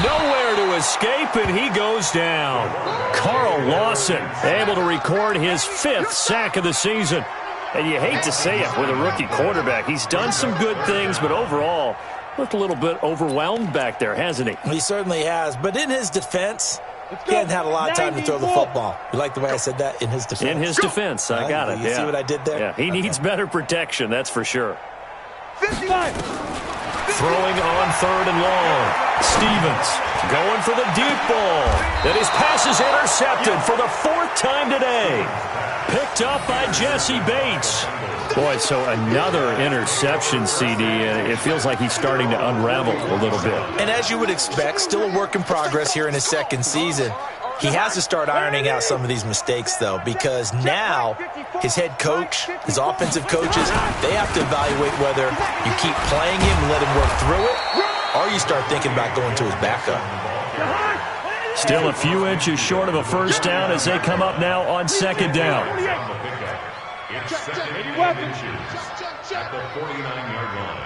Nowhere to escape, and he goes down. Carl Lawson able to record his 5th sack of the season. And you hate to say it with a rookie quarterback. He's done some good things, but overall, looked a little bit overwhelmed back there, hasn't he? He certainly has. But in his defense, he hadn't had a lot of time to throw the football. You like the way I said that? In his defense? In his defense. I got it. You see what I did there? Yeah, he needs better protection, that's for sure. 55. Throwing on 3rd and long. Stevens going for the deep ball. And his pass is intercepted for the 4th time today. Picked up by Jesse Bates. Boy, so another interception, CD, and it feels like he's starting to unravel a little bit. And as you would expect, still a work in progress here in his 2nd season. He has to start ironing out some of these mistakes, though, because now his head coach, his offensive coaches, they have to evaluate whether you keep playing him and let him work through it, or you start thinking about going to his backup. Still a few inches short of a first down as they come up now on 2nd down. It's 2nd and inches at the 49-yard line.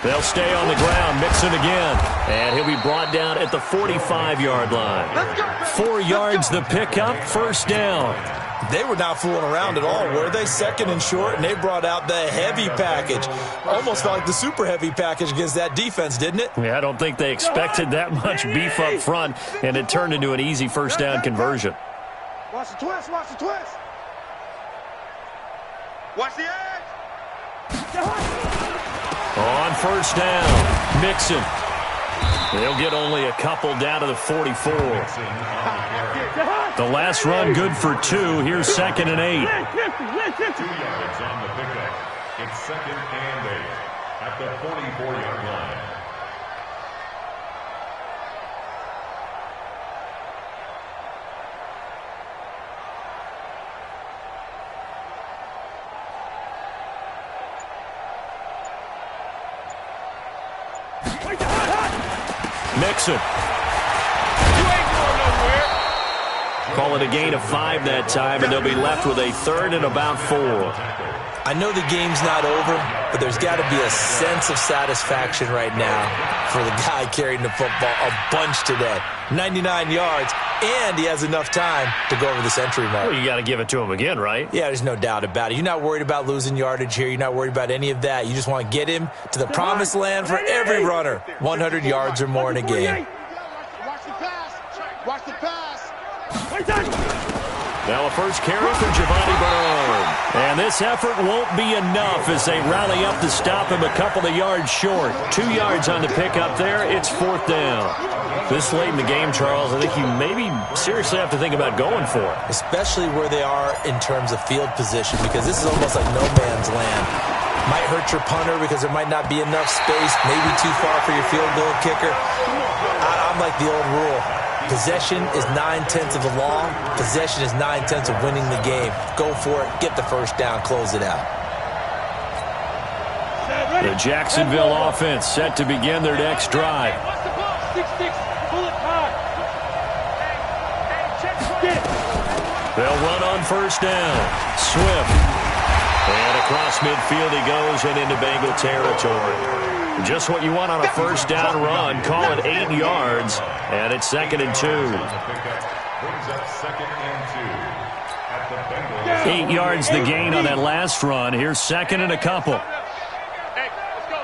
They'll stay on the ground, Mixon again. And he'll be brought down at the 45-yard line. 4 yards the pickup, first down. They were not fooling around at all, were they? 2nd and short, and they brought out the heavy package. Almost felt like the super heavy package against that defense, didn't it? Yeah, I don't think they expected that much beef up front, and it turned into an easy first down conversion. Watch the twist, watch the twist. Watch the edge. On first down, Mixon. They'll get only a couple down to the 44. The last run good for 2. Here's 2nd and 8. 2 yards on the pickup. It's 2nd and 8 at the 44-yard line. Mixon. You ain't going nowhere. Call it a gain of 5 that time, and they'll be left with a 3rd and about 4. I know the game's not over, but there's got to be a sense of satisfaction right now for the guy carrying the football a bunch today. 99 yards, and he has enough time to go over the century mark. Well, you got to give it to him again, right? Yeah, there's no doubt about it. You're not worried about losing yardage here. You're not worried about any of that. You just want to get him to the promised land for every runner. 100 yards or more in a game. Watch the pass. Watch the pass. Now a first carry for Giovanni Bernard. And this effort won't be enough as they rally up to stop him a couple of yards short. 2 yards on the pickup there. It's 4th down. This late in the game, Charles, I think you maybe seriously have to think about going for it. Especially where they are in terms of field position, because this is almost like no man's land. Might hurt your punter because there might not be enough space, maybe too far for your field goal kicker. I'm like the old rule. Possession is 9/10 of the law. Possession is 9/10 of winning the game. Go for it. Get the first down. Close it out. The Jacksonville offense set to begin their next drive. Watch the ball. 6-6. Bullet high. They'll run on first down. Swift. And across midfield he goes and into Bengal territory. Just what you want on a first down run. Call it 8 yards. And it's 2nd and 2. 8 yards the gain on that last run. Here's 2nd and a couple. Hey, let's go.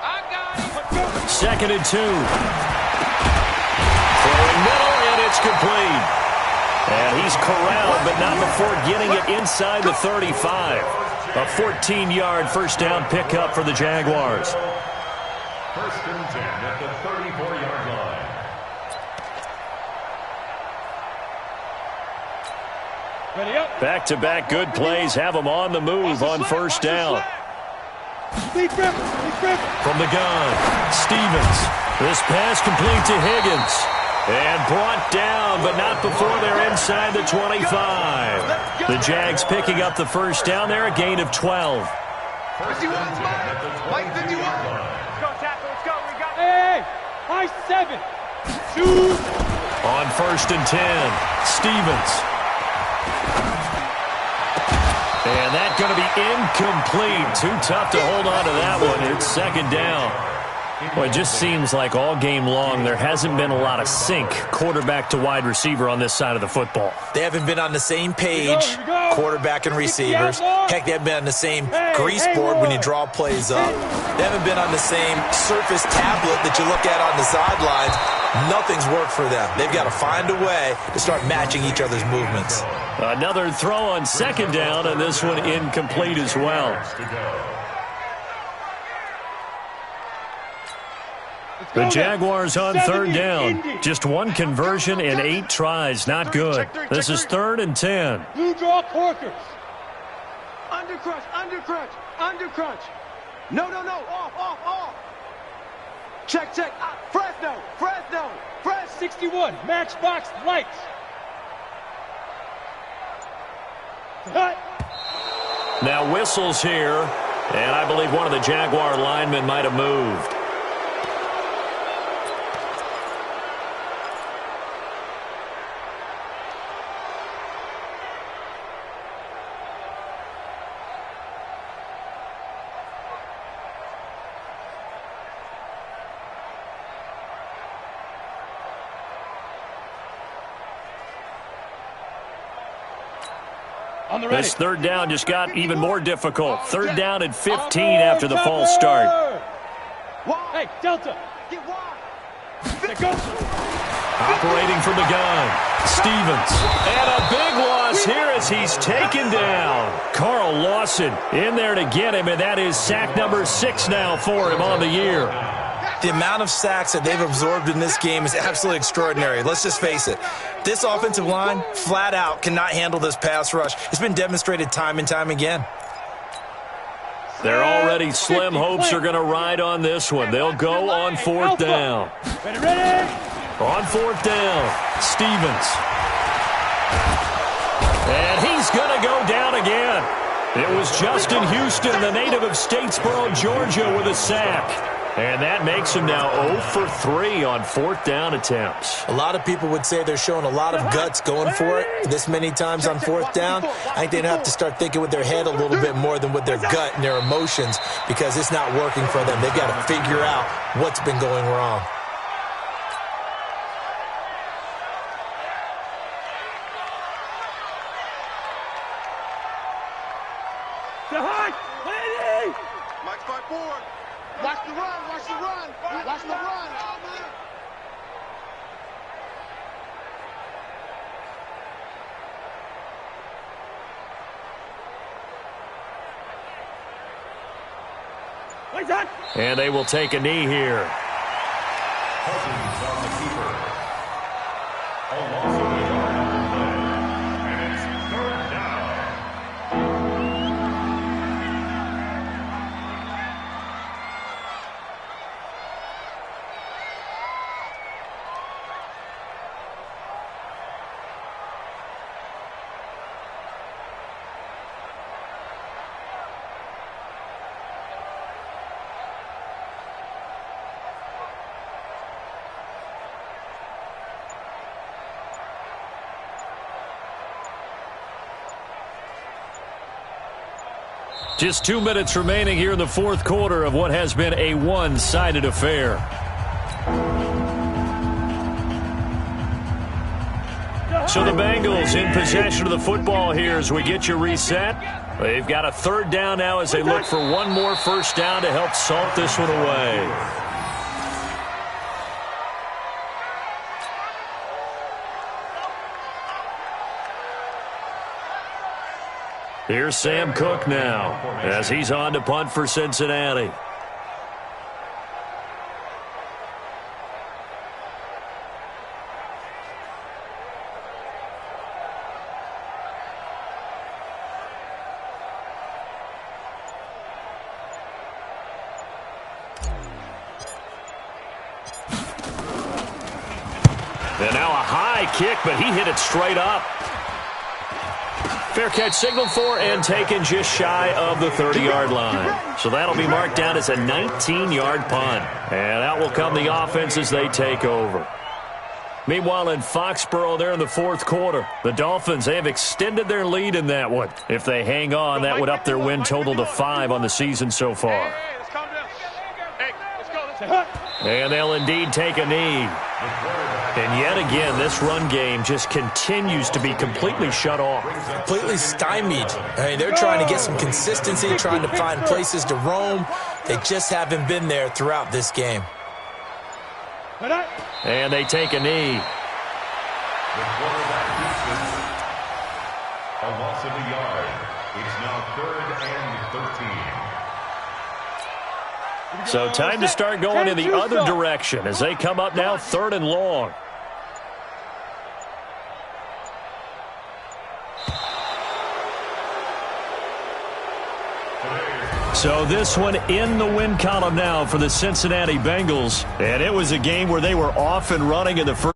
I got it. 2nd and 2. Throwing middle, and it's complete. And he's corralled, but not before getting it inside the 35. A 14-yard first down pickup for the Jaguars. 1st and 10 at the 34-yard line. Ready up. Back-to-back good plays have them on the move on first down. From the gun, Stevens. This pass complete to Higgins. And brought down, but not before they're inside the 25. The Jags picking up the first down there, a gain of 12. 51, Mike 51. Let's go, tackle, let's go. We got Hey, high 7. Shoot. On 1st and 10, Stevens. And that's going to be incomplete. Too tough to hold on to that one. It's 2nd down. Well, it just seems like all game long there hasn't been a lot of sync quarterback to wide receiver on this side of the football. They haven't been on the same page, quarterback and receivers. Heck, they haven't been on the same grease board when you draw plays up. They haven't been on the same surface tablet that you look at on the sidelines. Nothing's worked for them. They've got to find a way to start matching each other's movements. Another throw on 2nd down, and this one incomplete as well. The Jaguars on 3rd down. Just one conversion in 8 tries. Not good. This is 3rd and 10. Blue draw corkers. Undercrunch, undercrunch, undercrunch. No, off. Check. Fresno. 61, matchbox lights. Cut. Now whistles here, and I believe one of the Jaguar linemen might have moved. This 3rd down just got even more difficult. 3rd down and 15 after the false start. Hey, Delta. Get wide. Operating from the gun, Stevens. And a big loss here as he's taken down. Carl Lawson in there to get him, and that is sack number 6 now for him on the year. The amount of sacks that they've absorbed in this game is absolutely extraordinary. Let's just face it. This offensive line, flat out, cannot handle this pass rush. It's been demonstrated time and time again. They're already slim hopes are going to ride on this one. They'll go on 4th down. Ready. On 4th down, Stevens. And he's going to go down again. It was Justin Houston, the native of Statesboro, Georgia, with a sack. And that makes him now 0 for 3 on 4th down attempts. A lot of people would say they're showing a lot of guts going for it this many times on 4th down. I think they'd have to start thinking with their head a little bit more than with their gut and their emotions because it's not working for them. They've got to figure out what's been going wrong. Mike's by 4. Watch the run. And they will take a knee here. Cousins on the keeper. A loss of a yard on the play. And it's 3rd down. Just 2 minutes remaining here in the 4th quarter of what has been a one-sided affair. So the Bengals in possession of the football here as we get you reset. They've got a 3rd down now as they look for one more 1st down to help salt this one away. Here's Sam Cook now as he's on to punt for Cincinnati. And now a high kick, but he hit it straight up. Fair catch signaled for and taken just shy of the 30-yard line. So that'll be marked down as a 19-yard punt. And out will come the offense as they take over. Meanwhile, in Foxborough, they're in the fourth quarter. The Dolphins, they have extended their lead in that one. If they hang on, that would up their win total to 5 on the season so far. Hey, let's calm down. Hey, let's go. And they'll indeed take a knee. And yet again, this run game just continues to be completely shut off. Completely stymied. I mean, they're trying to get some consistency, trying to find places to roam. They just haven't been there throughout this game. And they take a knee. The quarterback keeps it. A loss of a yard. It's now 3rd and 13. So time to start going in the other direction as they come up now 3rd and long. So this one in the win column now for the Cincinnati Bengals. And it was a game where they were off and running in the first.